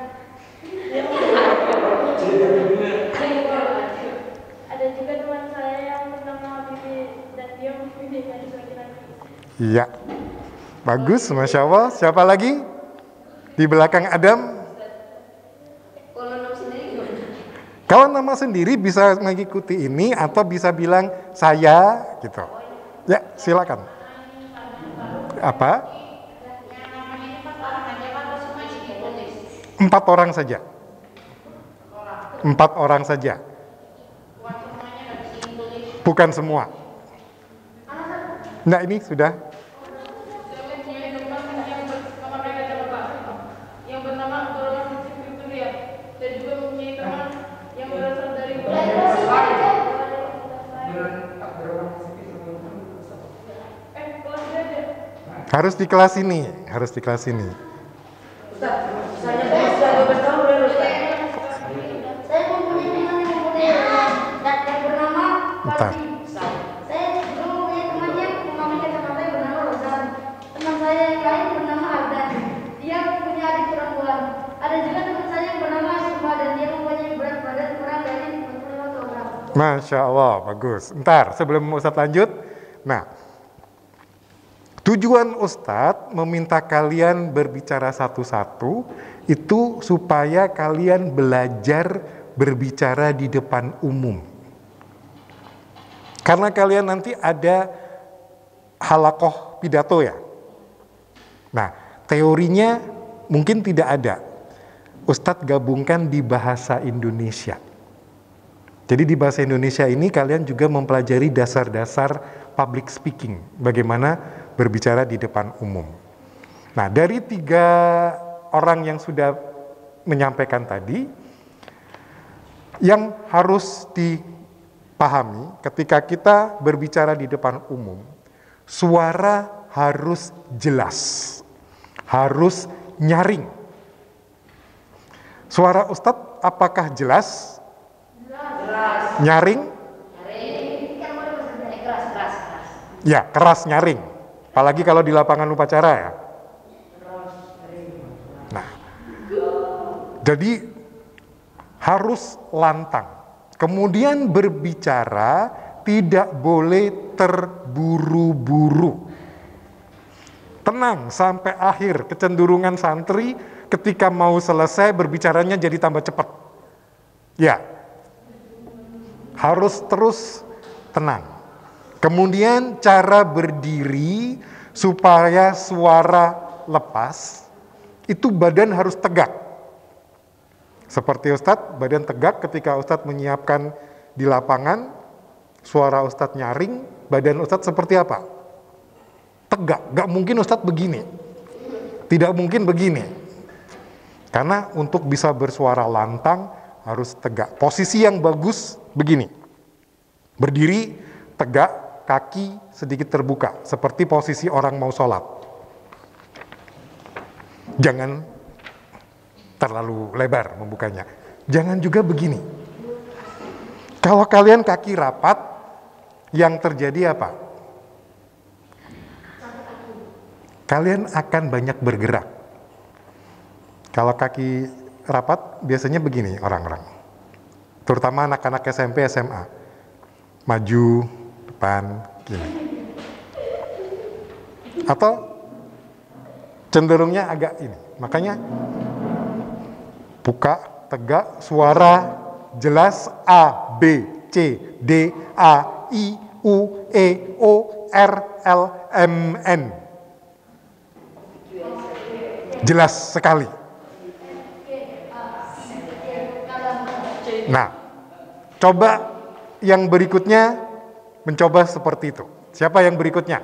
Ada juga teman saya yang bernama Bibi dan dia mempunyai gadis laki-laki. Iya. Bagus, Masya Allah. Siapa lagi? Di belakang Adam. Kalau nama sendiri gimana? Kalau nama sendiri bisa mengikuti ini atau bisa bilang saya gitu. Ya, silakan. Apa? 4 orang saja. 4 orang saja. Bukan semua. Nah, ini sudah. Yang bernama Abdurrahman Victoria dan juga mempunyai teman yang berasal dari Harus di kelas ini, harus di kelas ini. Ustaz, saya sudah 12 tahun udah Ustaz. Saya mempunyai teman yang mempunyai yang bernama Bentar. Fadli. Saya dulu punya temannya memakai kacamata yang bernama Rozan. Teman saya yang lain bernama Ardan. Dia punya adik perempuan. Ada juga teman saya yang bernama Asma dan dia mempunyai berat badan kurang dari 45 kg. Masya Allah, bagus. Ntar, sebelum Ustadz lanjut. Nah, tujuan Ustadz meminta kalian berbicara satu-satu itu supaya kalian belajar berbicara di depan umum. Karena kalian nanti ada halakoh pidato ya. Nah, teorinya mungkin tidak ada. Ustadz gabungkan di bahasa Indonesia. Jadi di bahasa Indonesia ini kalian juga mempelajari dasar-dasar public speaking. Bagaimana berbicara di depan umum. Nah, dari 3 orang yang sudah menyampaikan tadi, yang harus dipahami ketika kita berbicara di depan umum, suara harus jelas, harus nyaring. Suara Ustadz apakah jelas? Jelas. Nyaring? Keras. Ya, keras nyaring. Apalagi kalau di lapangan upacara ya. Nah, jadi harus lantang. Kemudian berbicara tidak boleh terburu-buru. Tenang sampai akhir. Kecenderungan santri ketika mau selesai berbicaranya jadi tambah cepat. Ya, harus terus tenang. Kemudian cara berdiri supaya suara lepas, itu badan harus tegak. Seperti Ustadz, badan tegak ketika Ustadz menyiapkan di lapangan, suara Ustadz nyaring, badan Ustadz seperti apa? Tegak, gak mungkin Ustadz begini. Tidak mungkin begini. Karena untuk bisa bersuara lantang harus tegak. Posisi yang bagus begini. Berdiri, tegak, kaki sedikit terbuka, seperti posisi orang mau sholat. Jangan terlalu lebar membukanya. Jangan juga begini. Kalau kalian kaki rapat, yang terjadi apa? Kalian akan banyak bergerak. Kalau kaki rapat, biasanya begini orang-orang. Terutama anak-anak SMP, SMA. Maju, depan, gini. Atau cenderungnya agak ini. Makanya buka, tegak, suara jelas A, B, C, D, A, I, U, E, O, R, L, M, N. Jelas sekali. Nah, coba yang berikutnya mencoba seperti itu. Siapa yang berikutnya?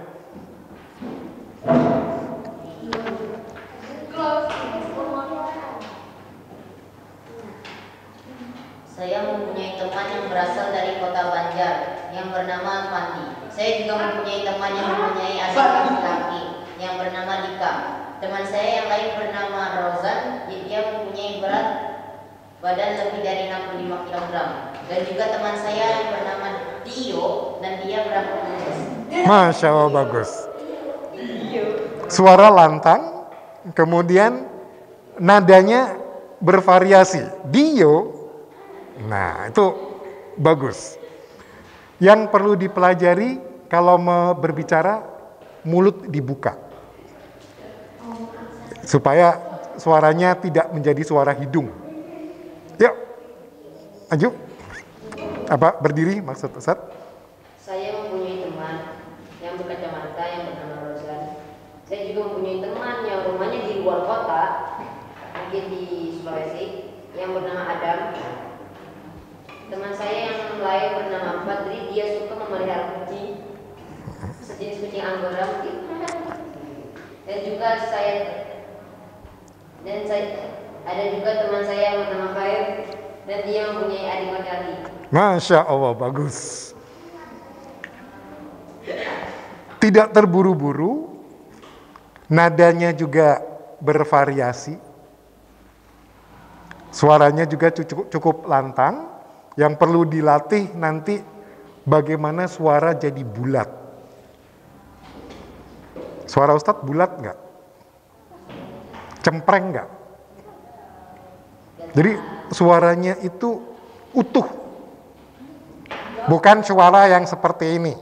Saya mempunyai teman yang berasal dari kota Banjar yang bernama Fandi. Saya juga mempunyai teman yang mempunyai adik laki-laki yang bernama Dika. Teman saya yang lain bernama Rozan, dia mempunyai berat badan lebih dari 65 kg. Dan juga teman saya yang bernama Dio dan dia berapa lulus. Masya Allah, bagus. Suara lantang, kemudian nadanya bervariasi. Dio, nah itu bagus. Yang perlu dipelajari kalau berbicara, mulut dibuka. Supaya suaranya tidak menjadi suara hidung. Yuk, maju. Apa berdiri maksud Ustaz? Saya mempunyai teman yang berkacamata yang bernama Rozan. Saya juga mempunyai teman yang rumahnya di luar kota, mungkin di Sulawesi, yang bernama Adam. Teman saya yang lain bernama Fadli, dia suka memelihara kucing, sejenis kucing Anggora mungkin. Dan ada juga teman saya yang bernama Khair, dan dia mempunyai adik laki-laki. Masya Allah, bagus. Tidak terburu-buru, nadanya juga bervariasi, suaranya juga cukup lantang. Yang perlu dilatih nanti bagaimana suara jadi bulat. Suara Ustadz bulat nggak? Cempreng nggak? Jadi suaranya itu utuh. Bukan suara yang seperti ini,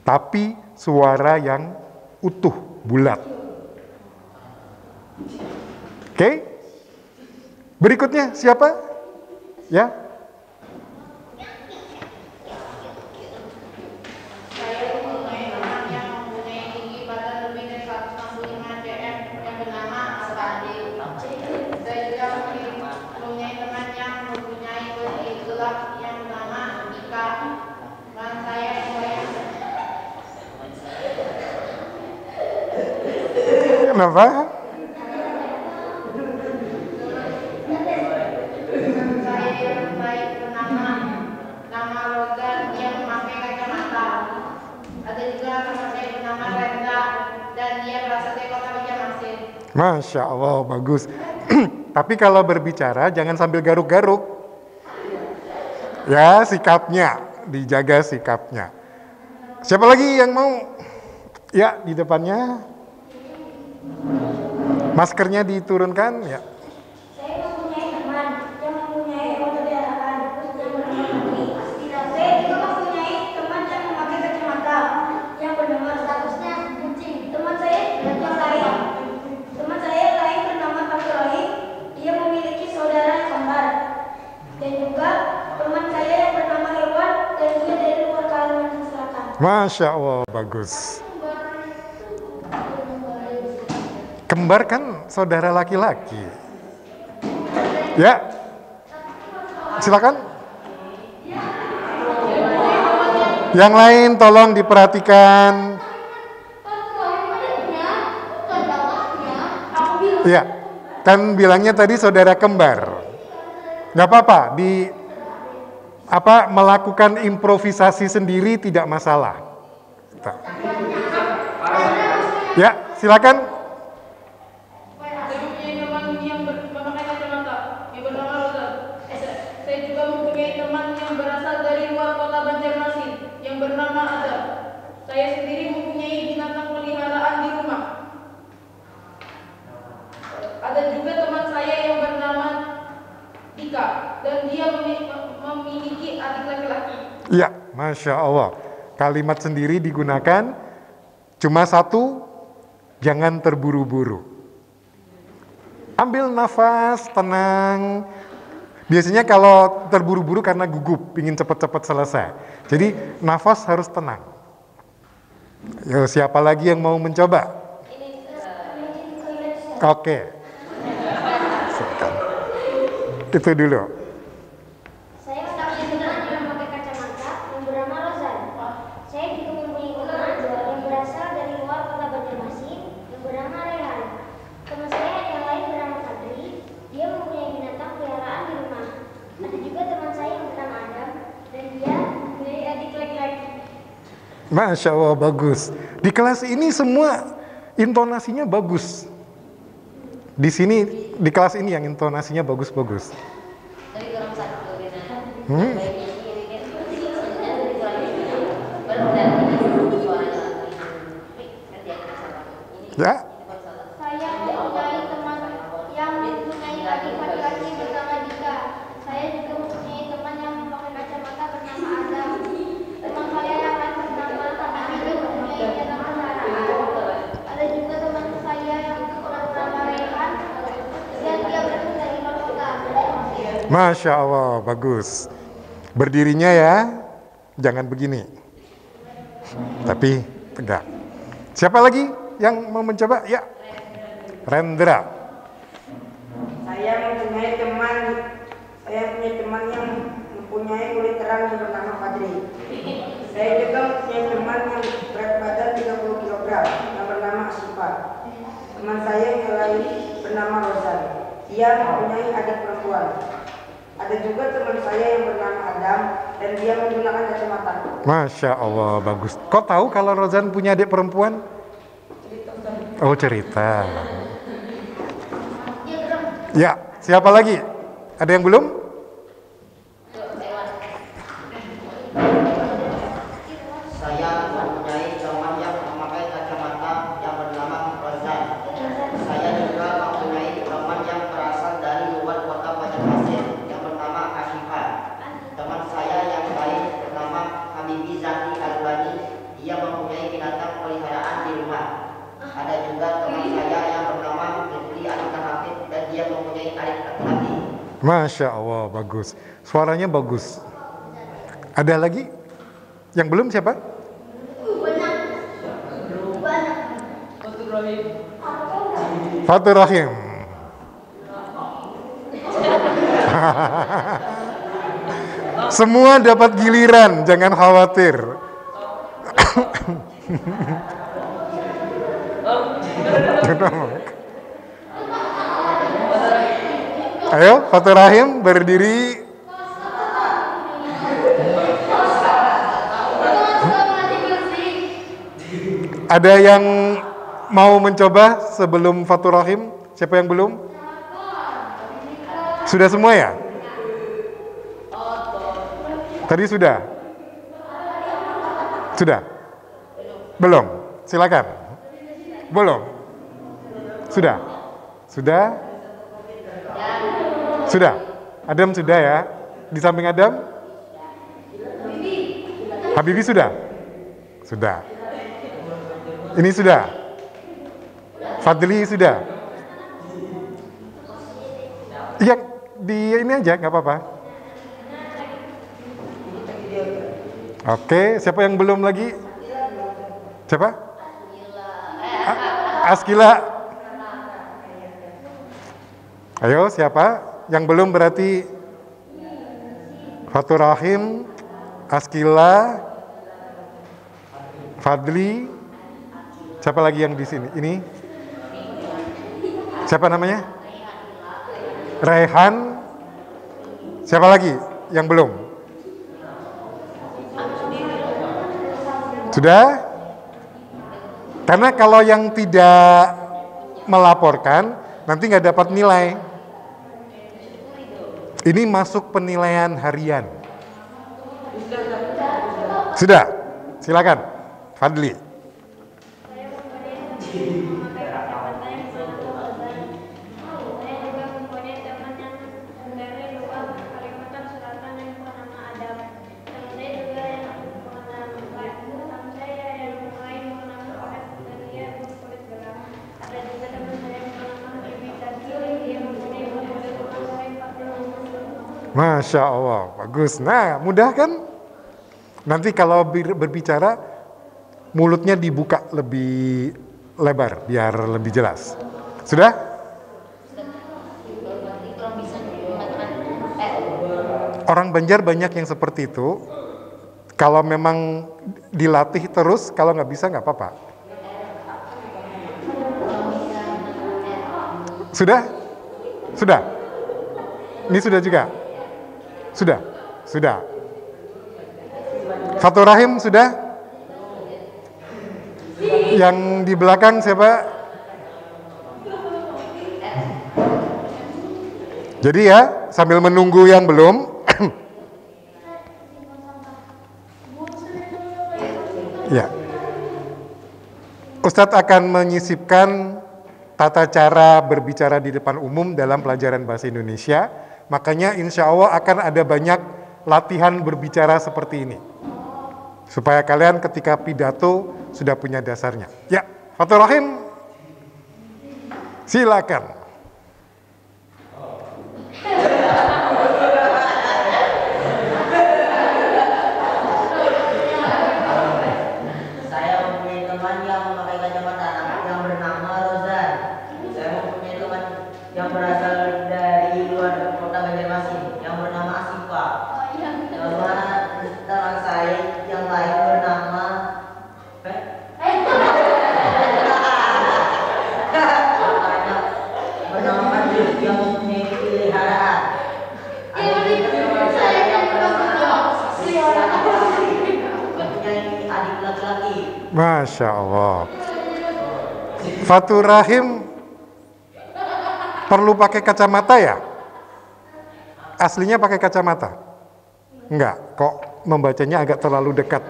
tapi suara yang utuh, bulat. Oke? Berikutnya siapa? Ya? Kenapa? Saya yang baik bernama Rozan, dia memakai kacamata. Ada juga teman saya bernama Renda dan dia berasal dari kota Banjarmasin. Masya Allah, bagus. Tapi kalau berbicara jangan sambil garuk-garuk. Ya, sikapnya, dijaga sikapnya. Siapa lagi yang mau? Ya, di depannya. Maskernya diturunkan, ya. Saya mempunyai teman yang mempunyai kendaraan yang bernama Putri. Saya juga mempunyai teman yang memakai kacamata yang bernama statusnya kucing. Teman saya lain bernama Fakiroi. Dia memiliki saudara kembar. Dan juga teman saya yang bernama Hewan dan dia dari luar Kalimantan Selatan. Masya Allah, bagus. Kembar kan saudara laki-laki. Ya, silakan. Yang lain tolong diperhatikan. Ya, kan bilangnya tadi saudara kembar. Nggak apa-apa, melakukan improvisasi sendiri tidak masalah. Ya, silakan. Saya sendiri mempunyai binatang peliharaan di rumah. Ada juga teman saya yang bernama Dika dan dia memiliki adik laki-laki. Iya, Masya Allah. Kalimat sendiri digunakan, cuma satu, jangan terburu-buru. Ambil nafas, tenang. Biasanya kalau terburu-buru karena gugup, ingin cepat-cepat selesai. Jadi nafas harus tenang. Yo, siapa lagi yang mau mencoba? Oke. Itu dulu. Saya mempunyai teman yang memakai kacamata yang bernama Rozan. Saya juga mempunyai teman yang berasal dari luar kota Banjarmasin yang bernama Rehan. Teman saya yang lain bernama Fadri. Dia mempunyai binatang peliharaan di rumah. Ada juga teman saya yang bernama Adam dan dia mempunyai adik laki-laki. Masya Allah, bagus. Di kelas ini semua intonasinya bagus. Di sini, di kelas ini yang intonasinya bagus-bagus. Tapi kurang satu Ya. Saya mempunyai teman yang mempunyai adik laki-laki bernama Dika. Saya juga mempunyai teman yang memakai kacamata bernama Adam. Teman saya yang lain bernama Fadri mempunyai binatang peliharaan. Ada juga teman saya yang bernama Rehan dan dia berasal dari luar kota. Masya Allah, bagus. Berdirinya ya, jangan begini. Tapi tegak. Siapa lagi yang mau mencoba? Ya, Rendra. Saya mempunyai teman yang mempunyai kulit terang yang bernama Fadri. Saya juga mempunyai teman yang berat badan 30 kg yang bernama Asifa. Teman saya yang lain bernama Rozan. Dia mempunyai adik perempuan. Ada juga teman saya yang bernama Adam dan dia menggunakan kacamata. Masya Allah, bagus. Kok tahu kalau Rozan punya adik perempuan? Oh, cerita. Ya, siapa lagi? Ada yang belum? Saya mempunyai teman yang memakai kacamata yang bernama Rozan. Saya juga mempunyai teman yang berasal dari luar kota Banjarmasin yang bernama Asifah. Teman saya yang lain bernama Habibi Zaki Albani. Dia mempunyai binatang peliharaan di rumah. Ada juga teman saya yang bernama Fitri Alika Hafid dan dia mempunyai adik laki-laki. Masya Allah, bagus. Suaranya bagus. Ada lagi? Yang belum siapa? Fatur Rahim. Semua dapat giliran, jangan khawatir. Ayo, Fatur Rahim berdiri. Ada yang mau mencoba sebelum Fatur Rahim? Siapa yang belum? Sudah semua ya? Tadi sudah? Sudah? Belum? Silakan. Belum? Sudah? Sudah? Sudah? Adam sudah ya? Di samping Adam? Habibi sudah? Sudah. Ini sudah? Fadli sudah? Iya, di ini aja, nggak apa-apa. Oke, siapa yang belum lagi? Siapa? Askila. Ayo, siapa? Yang belum berarti Fatur Rahim, Askila, Fadli. Siapa lagi yang di sini? Ini? Siapa namanya? Raihan. Siapa lagi yang belum? Sudah? Karena kalau yang tidak melaporkan nanti nggak dapat nilai. Ini masuk penilaian harian. Sudah? Silakan, Fadli. Masya Allah, bagus. Nah, mudah kan? Nanti kalau berbicara, mulutnya dibuka lebih lebar, biar lebih jelas. Sudah? Orang Banjar banyak yang seperti itu. Kalau memang dilatih terus, kalau nggak bisa nggak apa-apa. Sudah? Sudah? Ini sudah juga? Sudah? Sudah. Fatur Rahim sudah? Yang di belakang siapa? Jadi ya, sambil menunggu yang belum. Ya. Ustadz akan menyisipkan tata cara berbicara di depan umum dalam pelajaran bahasa Indonesia. Makanya insya Allah akan ada banyak latihan berbicara seperti ini. Supaya kalian ketika pidato sudah punya dasarnya. Ya, Fatur Rahim, silakan. Saya mempunyai teman yang memakai kacamata yang bernama Rozan. Saya mempunyai teman yang berasal dari luar kota Banjarmasin yang bernama Asifah. Teman saya yang lain bernama Fadli yang mempunyai peliharaan. Ada juga teman saya yang bernama mempunyai adik laki-laki. Masya Allah. Fatur Rahim perlu pakai kacamata ya? Aslinya pakai kacamata? Enggak, kok membacanya agak terlalu dekat.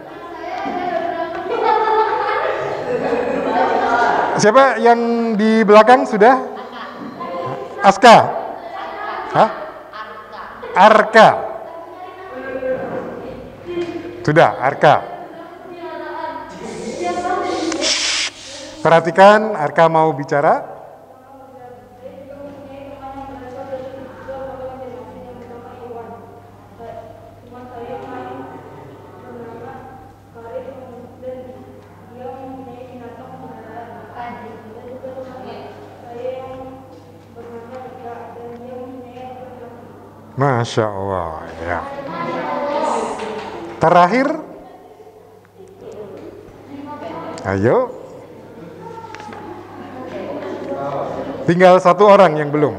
Siapa yang di belakang sudah? Aska? Hah? Arka. Sudah, Arka. Perhatikan, Arka mau bicara. Masya Allah, ya. Terakhir, ayo. Tinggal satu orang yang belum.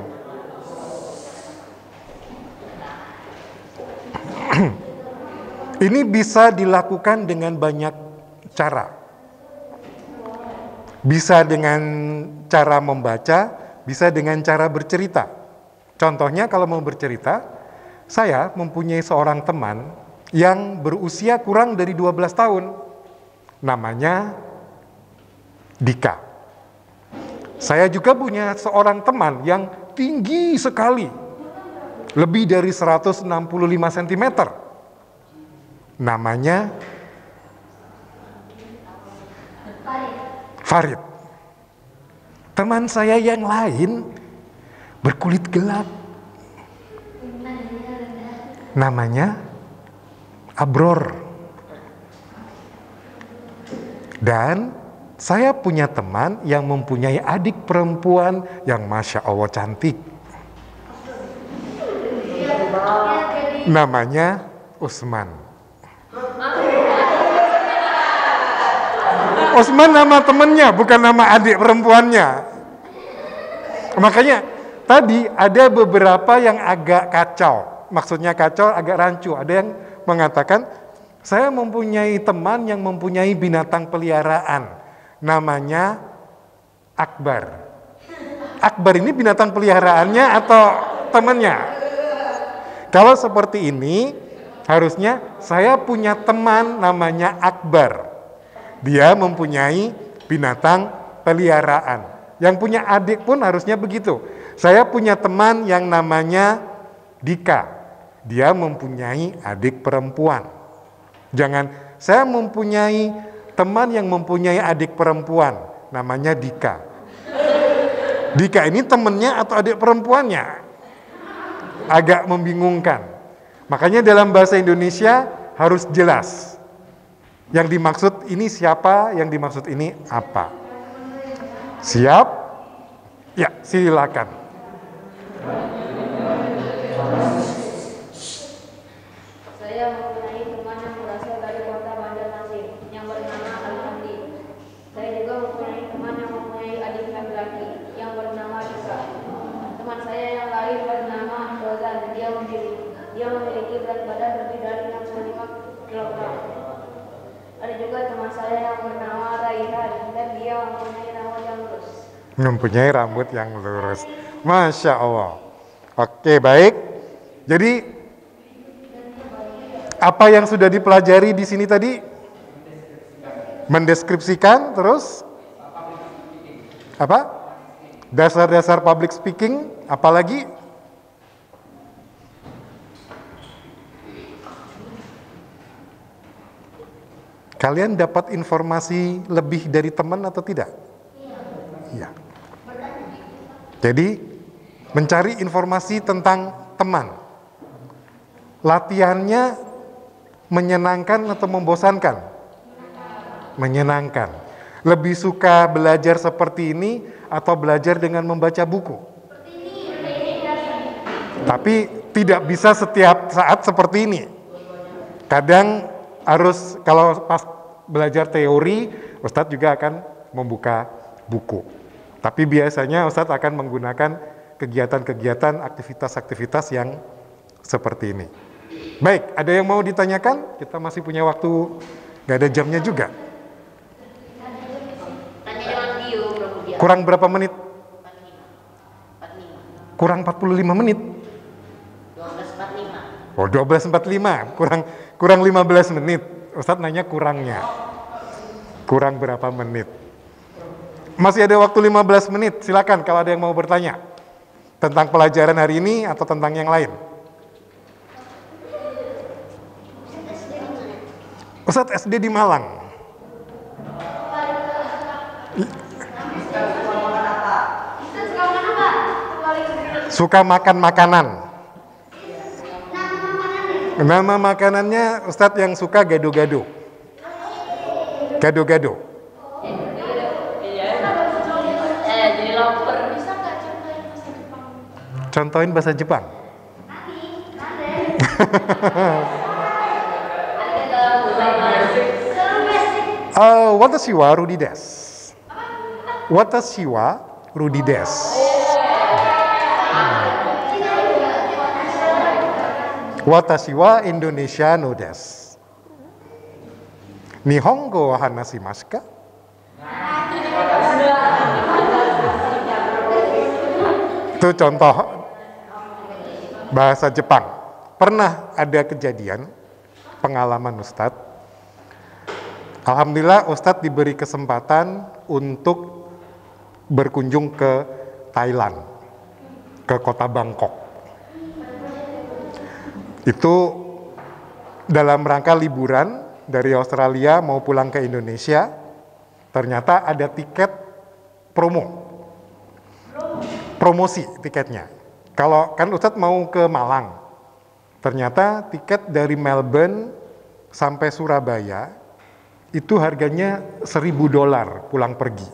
Ini bisa dilakukan dengan banyak cara. Bisa dengan cara membaca, bisa dengan cara bercerita. Contohnya kalau mau bercerita, saya mempunyai seorang teman yang berusia kurang dari 12 tahun. Namanya Dika. Saya juga punya seorang teman yang tinggi sekali. Lebih dari 165 cm. Namanya Farid. Teman saya yang lain berkulit gelap. Namanya Abror. Dan saya punya teman yang mempunyai adik perempuan yang Masya Allah cantik. Namanya Usman. Usman nama temennya, bukan nama adik perempuannya. Makanya tadi ada beberapa yang agak kacau. Maksudnya kacau, agak rancu. Ada yang mengatakan, saya mempunyai teman yang mempunyai binatang peliharaan. Namanya Akbar. Akbar ini binatang peliharaannya atau temannya? Kalau seperti ini, harusnya saya punya teman namanya Akbar. Dia mempunyai binatang peliharaan. Yang punya adik pun harusnya begitu. Saya punya teman yang namanya Dika. Dia mempunyai adik perempuan. Jangan, saya mempunyai teman yang mempunyai adik perempuan. Namanya Dika. Dika ini temannya atau adik perempuannya? Agak membingungkan. Makanya dalam bahasa Indonesia harus jelas. Yang dimaksud ini siapa, yang dimaksud ini apa. Siap? Ya, silakan. Saya mempunyai teman yang berasal dari kota Banjarmasin yang bernama Alhamdi. Saya juga mempunyai teman yang mempunyai adik laki-laki yang bernama Risa. Teman saya yang lain bernama Rozan. Dia memiliki berat badan lebih dari 65 kg. Ada juga teman saya yang bernama Raihan dan dia mempunyai rambut yang lurus. Mempunyai rambut yang lurus. Masya Allah. Oke, baik. Jadi apa yang sudah dipelajari di sini tadi? Mendeskripsikan, terus apa? Dasar-dasar public speaking, apalagi? Kalian dapat informasi lebih dari teman atau tidak? Iya. Jadi mencari informasi tentang teman. Latihannya menyenangkan atau membosankan? Menyenangkan. Lebih suka belajar seperti ini atau belajar dengan membaca buku? Tapi tidak bisa setiap saat seperti ini. Kadang harus, kalau pas belajar teori, Ustadz juga akan membuka buku. Tapi biasanya Ustadz akan menggunakan kegiatan-kegiatan, aktivitas-aktivitas yang seperti ini. Baik, ada yang mau ditanyakan? Kita masih punya waktu, nggak ada jamnya juga. Tanya dengan bio, Bro. Kurang berapa menit? 45. Kurang 45 menit. 12.45. Oh, 12.45, kurang 15 menit. Ustadz nanya kurangnya. Kurang berapa menit? Masih ada waktu 15 menit, silakan kalau ada yang mau bertanya. Tentang pelajaran hari ini atau tentang yang lain. Ustadz SD di Malang. Suka makan makanan. Nama makanannya Ustadz yang suka gado-gado. Gado-gado. Jadi lapar. Contohin bahasa Jepang. Watashi wa Rudi desu. Watashi wa Rudi desu. Watashi wa Indonesiano desu. Nihongo wa hanashimasu ka? Itu contoh bahasa Jepang. Pernah ada kejadian, pengalaman Ustadz. Alhamdulillah Ustadz diberi kesempatan untuk berkunjung ke Thailand, ke kota Bangkok. Itu dalam rangka liburan dari Australia mau pulang ke Indonesia, ternyata ada tiket promosi tiketnya. Kalau kan Ustadz mau ke Malang, ternyata tiket dari Melbourne sampai Surabaya itu harganya $1.000 pulang pergi.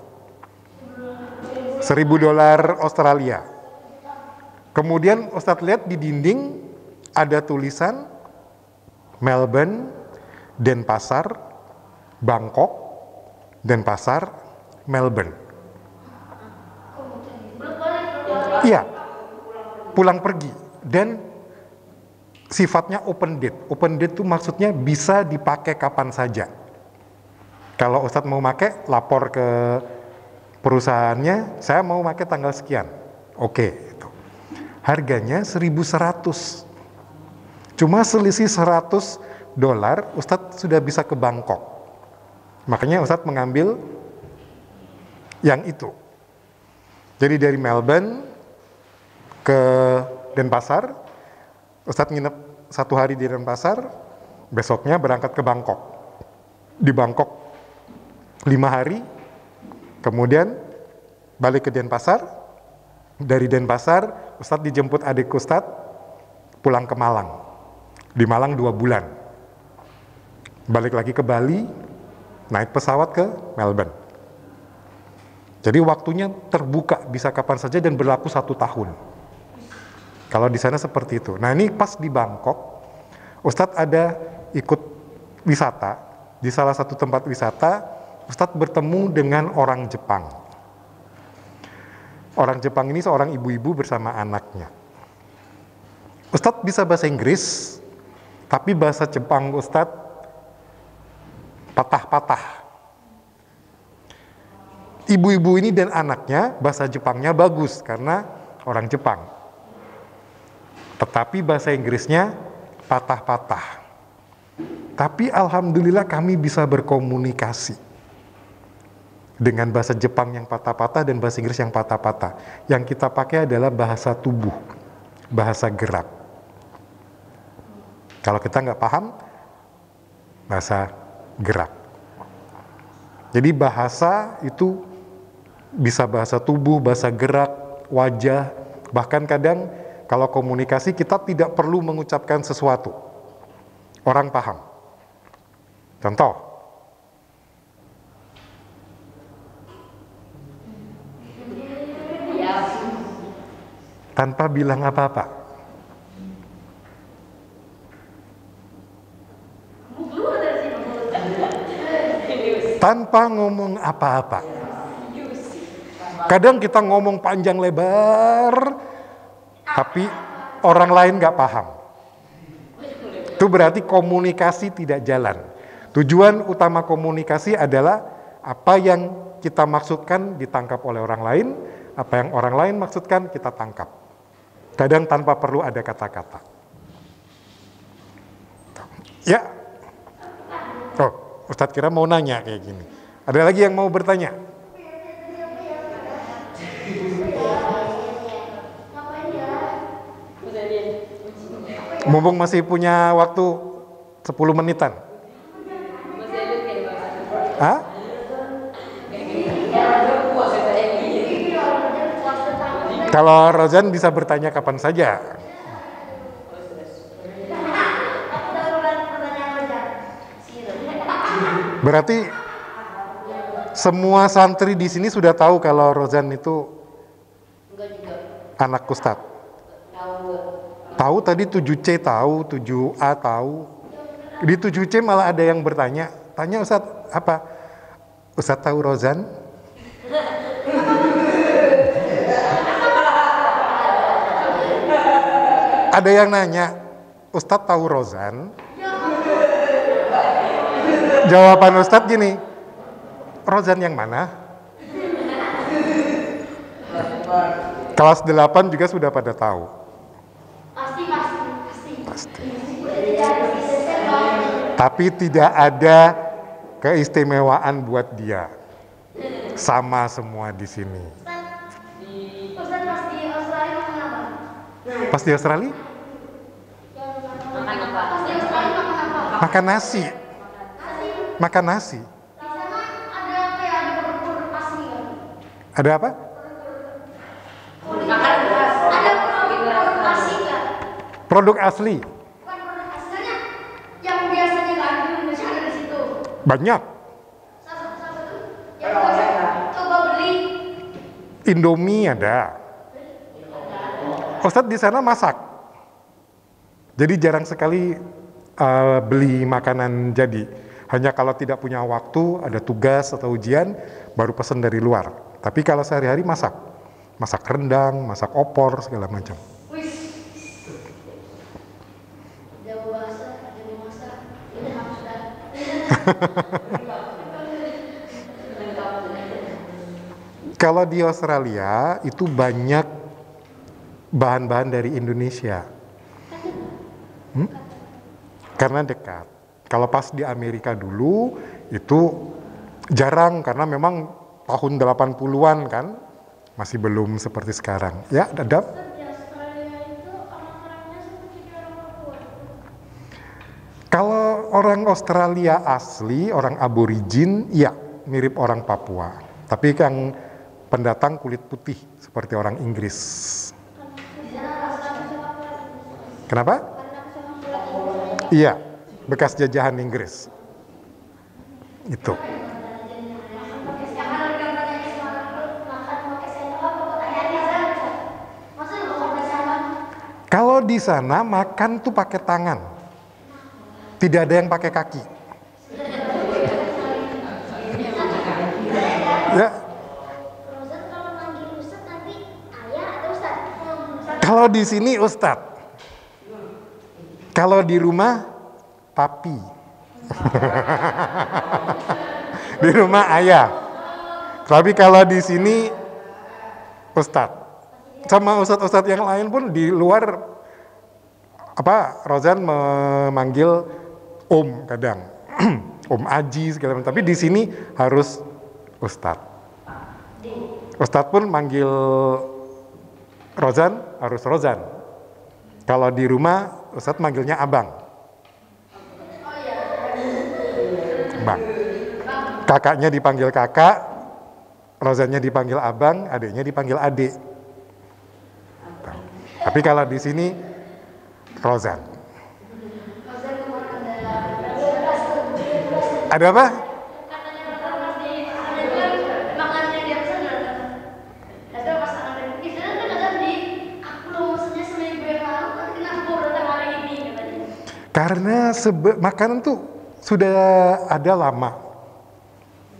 $1.000 Australia. Kemudian Ustadz lihat di dinding ada tulisan Melbourne, Denpasar, Bangkok, Denpasar, Melbourne. Iya, pulang pergi. Dan sifatnya open date. Open date itu maksudnya bisa dipakai kapan saja. Kalau Ustadz mau pakai, lapor ke perusahaannya, saya mau pakai tanggal sekian. Oke, itu. Harganya 1.100. Cuma selisih $100, Ustadz sudah bisa ke Bangkok. Makanya Ustadz mengambil yang itu. Jadi dari Melbourne ke Denpasar, Ustadz nginep 1 hari di Denpasar, besoknya berangkat ke Bangkok. Di Bangkok 5 hari, kemudian balik ke Denpasar. Dari Denpasar, Ustadz dijemput adik Ustadz pulang ke Malang. Di Malang 2 bulan. Balik lagi ke Bali, naik pesawat ke Melbourne. Jadi waktunya terbuka, bisa kapan saja dan berlaku 1 tahun. Kalau di sana seperti itu. Nah ini pas di Bangkok, Ustadz ada ikut wisata. Di salah satu tempat wisata, Ustadz bertemu dengan orang Jepang. Orang Jepang ini seorang ibu-ibu bersama anaknya. Ustadz bisa bahasa Inggris, tapi bahasa Jepang Ustadz patah-patah. Ibu-ibu ini dan anaknya bahasa Jepangnya bagus karena orang Jepang. Tetapi bahasa Inggrisnya patah-patah. Tapi alhamdulillah kami bisa berkomunikasi dengan bahasa Jepang yang patah-patah dan bahasa Inggris yang patah-patah. Yang kita pakai adalah bahasa tubuh, bahasa gerak. Kalau kita nggak paham, bahasa gerak. Jadi bahasa itu bisa bahasa tubuh, bahasa gerak, wajah, bahkan kadang kalau komunikasi kita tidak perlu mengucapkan sesuatu. Orang paham. Contoh. Tanpa bilang apa-apa. Tanpa ngomong apa-apa. Kadang kita ngomong panjang lebar, tapi orang lain nggak paham. Itu berarti komunikasi tidak jalan. Tujuan utama komunikasi adalah Apa yang kita maksudkan ditangkap oleh orang lain, apa yang orang lain maksudkan kita tangkap. Kadang tanpa perlu ada kata-kata. Ya. Oh, Ustadz kira mau nanya kayak gini. Ada lagi yang mau bertanya? Mumpung masih punya waktu 10 menitan. Hah? Kalau Rozan bisa bertanya kapan saja. Berarti semua santri di sini sudah tahu kalau Rozan itu anak Ustadz. Tahu tadi 7C tahu, 7A tahu. Di 7C malah ada yang bertanya. Tanya Ustadz apa? Ustadz tahu Rozan? Ada yang nanya, Ustadz tahu Rozan? Jawaban Ustadz gini, Rozan yang mana? Kelas 8 juga sudah pada tahu. Pasti. Tapi tidak ada keistimewaan buat dia. Sama semua di sini. Pas di Australia? Makan nasi. Makan nasi. Ada apa? Produk asli. Yang biasanya nggak ada di Indonesia ada di situ. Banyak. Coba beli. Indomie ada. Ustadz di sana masak. Jadi jarang sekali beli makanan jadi. Hanya kalau tidak punya waktu, ada tugas atau ujian, baru pesan dari luar. Tapi kalau sehari-hari masak. Masak rendang, masak opor, segala macam. Kalau di Australia itu banyak bahan-bahan dari Indonesia. Karena dekat. Kalau pas di Amerika dulu itu jarang karena memang tahun 80-an kan masih belum seperti sekarang. Ya, Dadap? Di Australia itu orang-orangnya seperti orang Papua. Kalau orang Australia asli, orang aborigin, ya mirip orang Papua. Tapi yang pendatang kulit putih seperti orang Inggris. Kenapa? Iya, bekas jajahan Inggris. Itu. Kalau di sana makan tuh pakai tangan. Tidak ada yang pakai kaki. Ya. Kalau di sini Ustadz. Kalau di rumah papi. Di rumah ayah. Tapi kalau di sini Ustadz. Sama ustadz-ustadz yang lain pun di luar Rozan memanggil Om kadang. Om Aji segala macam. Tapi di sini harus Ustadz. Ustadz pun manggil Rozan harus Rozan. Kalau di rumah Ustadz manggilnya Abang. Abang. Kakaknya dipanggil kakak, Rozannya dipanggil abang, adiknya dipanggil adik. Tapi kalau di sini Rozan. Ada apa? Karena makanan tuh sudah ada lama.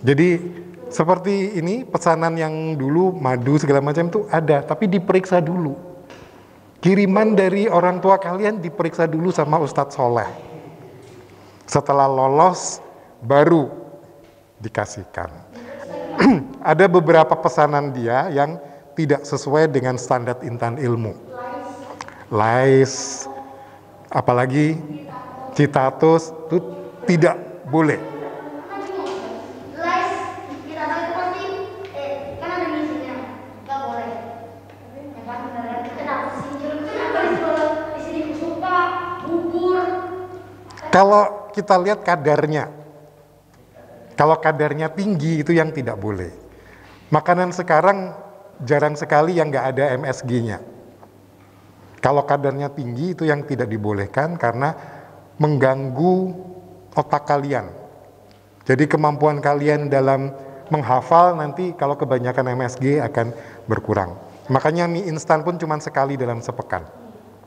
Jadi seperti ini pesanan yang dulu madu segala macam tuh ada, tapi diperiksa dulu. Kiriman dari orang tua kalian diperiksa dulu sama Ustadz Soleh. Setelah lolos baru dikasihkan. Ada beberapa pesanan dia yang tidak sesuai dengan standar intan ilmu. Lais, apalagi citatus itu tidak boleh. Kalau kita lihat kadarnya, kalau kadarnya tinggi itu yang tidak boleh. Makanan sekarang jarang sekali yang nggak ada MSG-nya. Kalau kadarnya tinggi itu yang tidak dibolehkan karena mengganggu otak kalian. Jadi kemampuan kalian dalam menghafal nanti kalau kebanyakan MSG akan berkurang. Makanya mie instan pun cuma sekali dalam sepekan.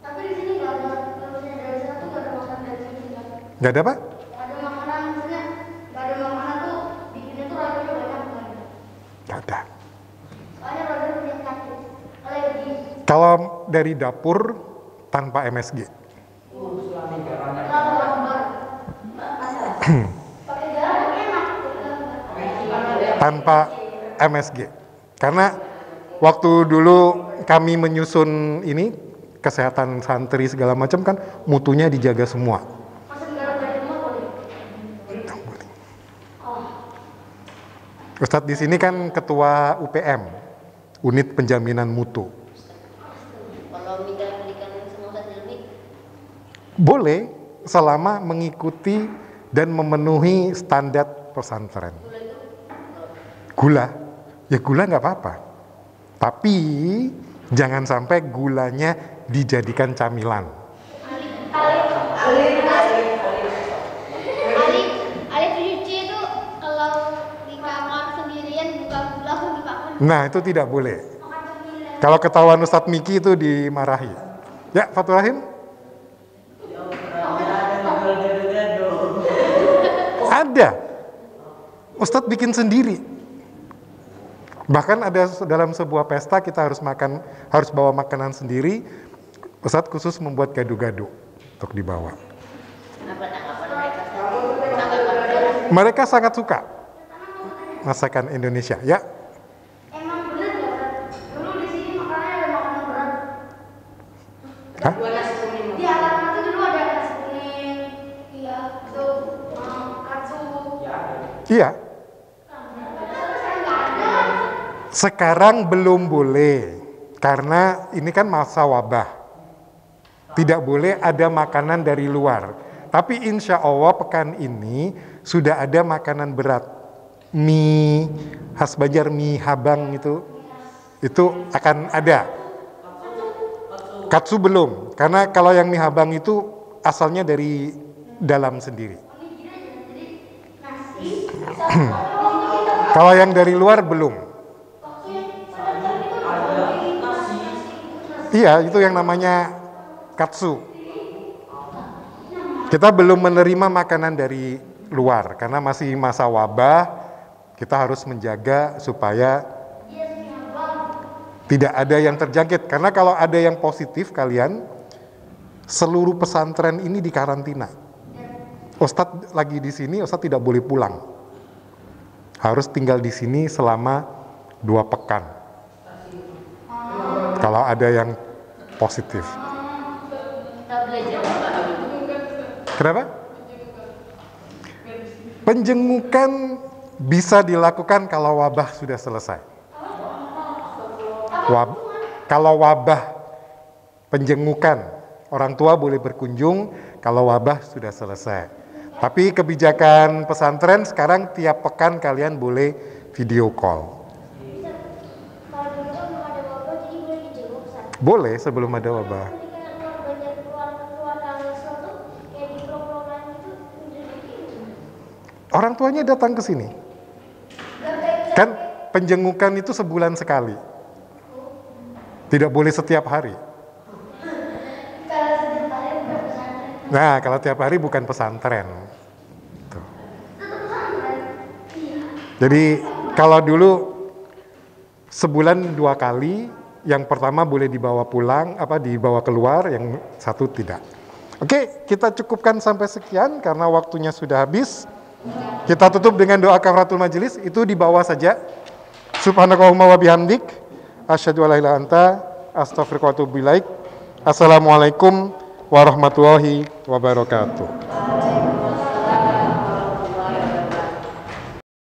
Tapi di sini nggak ada, kalau misalnya dari sana tuh nggak ada makanan dari sini kan? Nggak ada apa? Ada makanan, misalnya nggak ada makanan tuh bikinnya tuh rasanya banyak bukan? Nggak ada. Soalnya rasanya punya sakit, alergi. Kalau dari dapur tanpa MSG. Kalau gambar, pakai garam enak. Tanpa MSG. Karena waktu dulu kami menyusun ini kesehatan santri segala macam kan mutunya dijaga semua. Masuk garam dari rumah boleh? Ustadz di sini kan ketua UPM, Unit Penjaminan Mutu. Kalau minta belikan sama Ustaz Hilmi, Boleh selama mengikuti dan memenuhi standar pesantren. Gula, ya gula nggak apa-apa. Tapi jangan sampai gulanya dijadikan camilan. Alif cuci itu kalau di kamar sendirian buka langsung dipakai. Nah itu tidak boleh. Kalau ketahuan Ustadz Miki itu dimarahi. Ya Fatul Rahim? Ada. Ustadz bikin sendiri. Bahkan ada dalam sebuah pesta kita harus bawa makanan sendiri. Ustadz khusus membuat gado-gado untuk dibawa. apa tanggapan mereka? Tanggapan Mereka sangat suka masakan Indonesia. Ya, Emang bener nggak? Dulu di sini makanannya ada makanan berat. hah? Di alamat itu dulu ada nasi kuning, iya, itu katsu. Iya. Sekarang belum boleh karena ini kan masa wabah. Tidak boleh ada makanan dari luar. Tapi insya Allah pekan ini sudah ada makanan berat. Mie khas Banjar, mie habang itu akan ada. Katsu belum, karena kalau yang mie habang itu asalnya dari dalam sendiri. Kalau yang dari luar belum. Iya, itu yang namanya katsu. Kita belum menerima makanan dari luar karena masih masa wabah. Kita harus menjaga supaya tidak ada yang terjangkit. Karena kalau ada yang positif kalian, seluruh pesantren ini dikarantina. Ustadz lagi di sini, Ustadz tidak boleh pulang. Harus tinggal di sini selama 2 pekan. Kalau ada yang positif. kita belajar Kenapa? Penjengukan bisa dilakukan kalau wabah sudah selesai. Kalau wabah penjengukan, orang tua boleh berkunjung kalau wabah sudah selesai. Tapi kebijakan pesantren sekarang tiap pekan kalian boleh video call. Kalau dulu kan belum ada wabah, jadi boleh dijenguk Ustaz. Boleh sebelum ada wabah. Ketika keluar tanggal suatu kayak di program itu menjadi Orang tuanya datang ke sini. Kan penjengukan itu sebulan sekali. Tidak boleh setiap hari. kalau setiap hari bukan pesantren. Nah, kalau tiap hari bukan pesantren. Tuh. Jadi kalau dulu sebulan 2 kali, yang pertama boleh dibawa pulang, dibawa keluar, yang satu tidak. Oke, kita cukupkan sampai sekian karena waktunya sudah habis. Kita tutup dengan doa kafaratul majelis, itu di bawah saja. Subhanakallahumma wa bihamdik, asyhadu an la ilaha illa anta, astaghfiruka wa atubu ilaik. Assalamualaikum warahmatullahi wabarakatuh.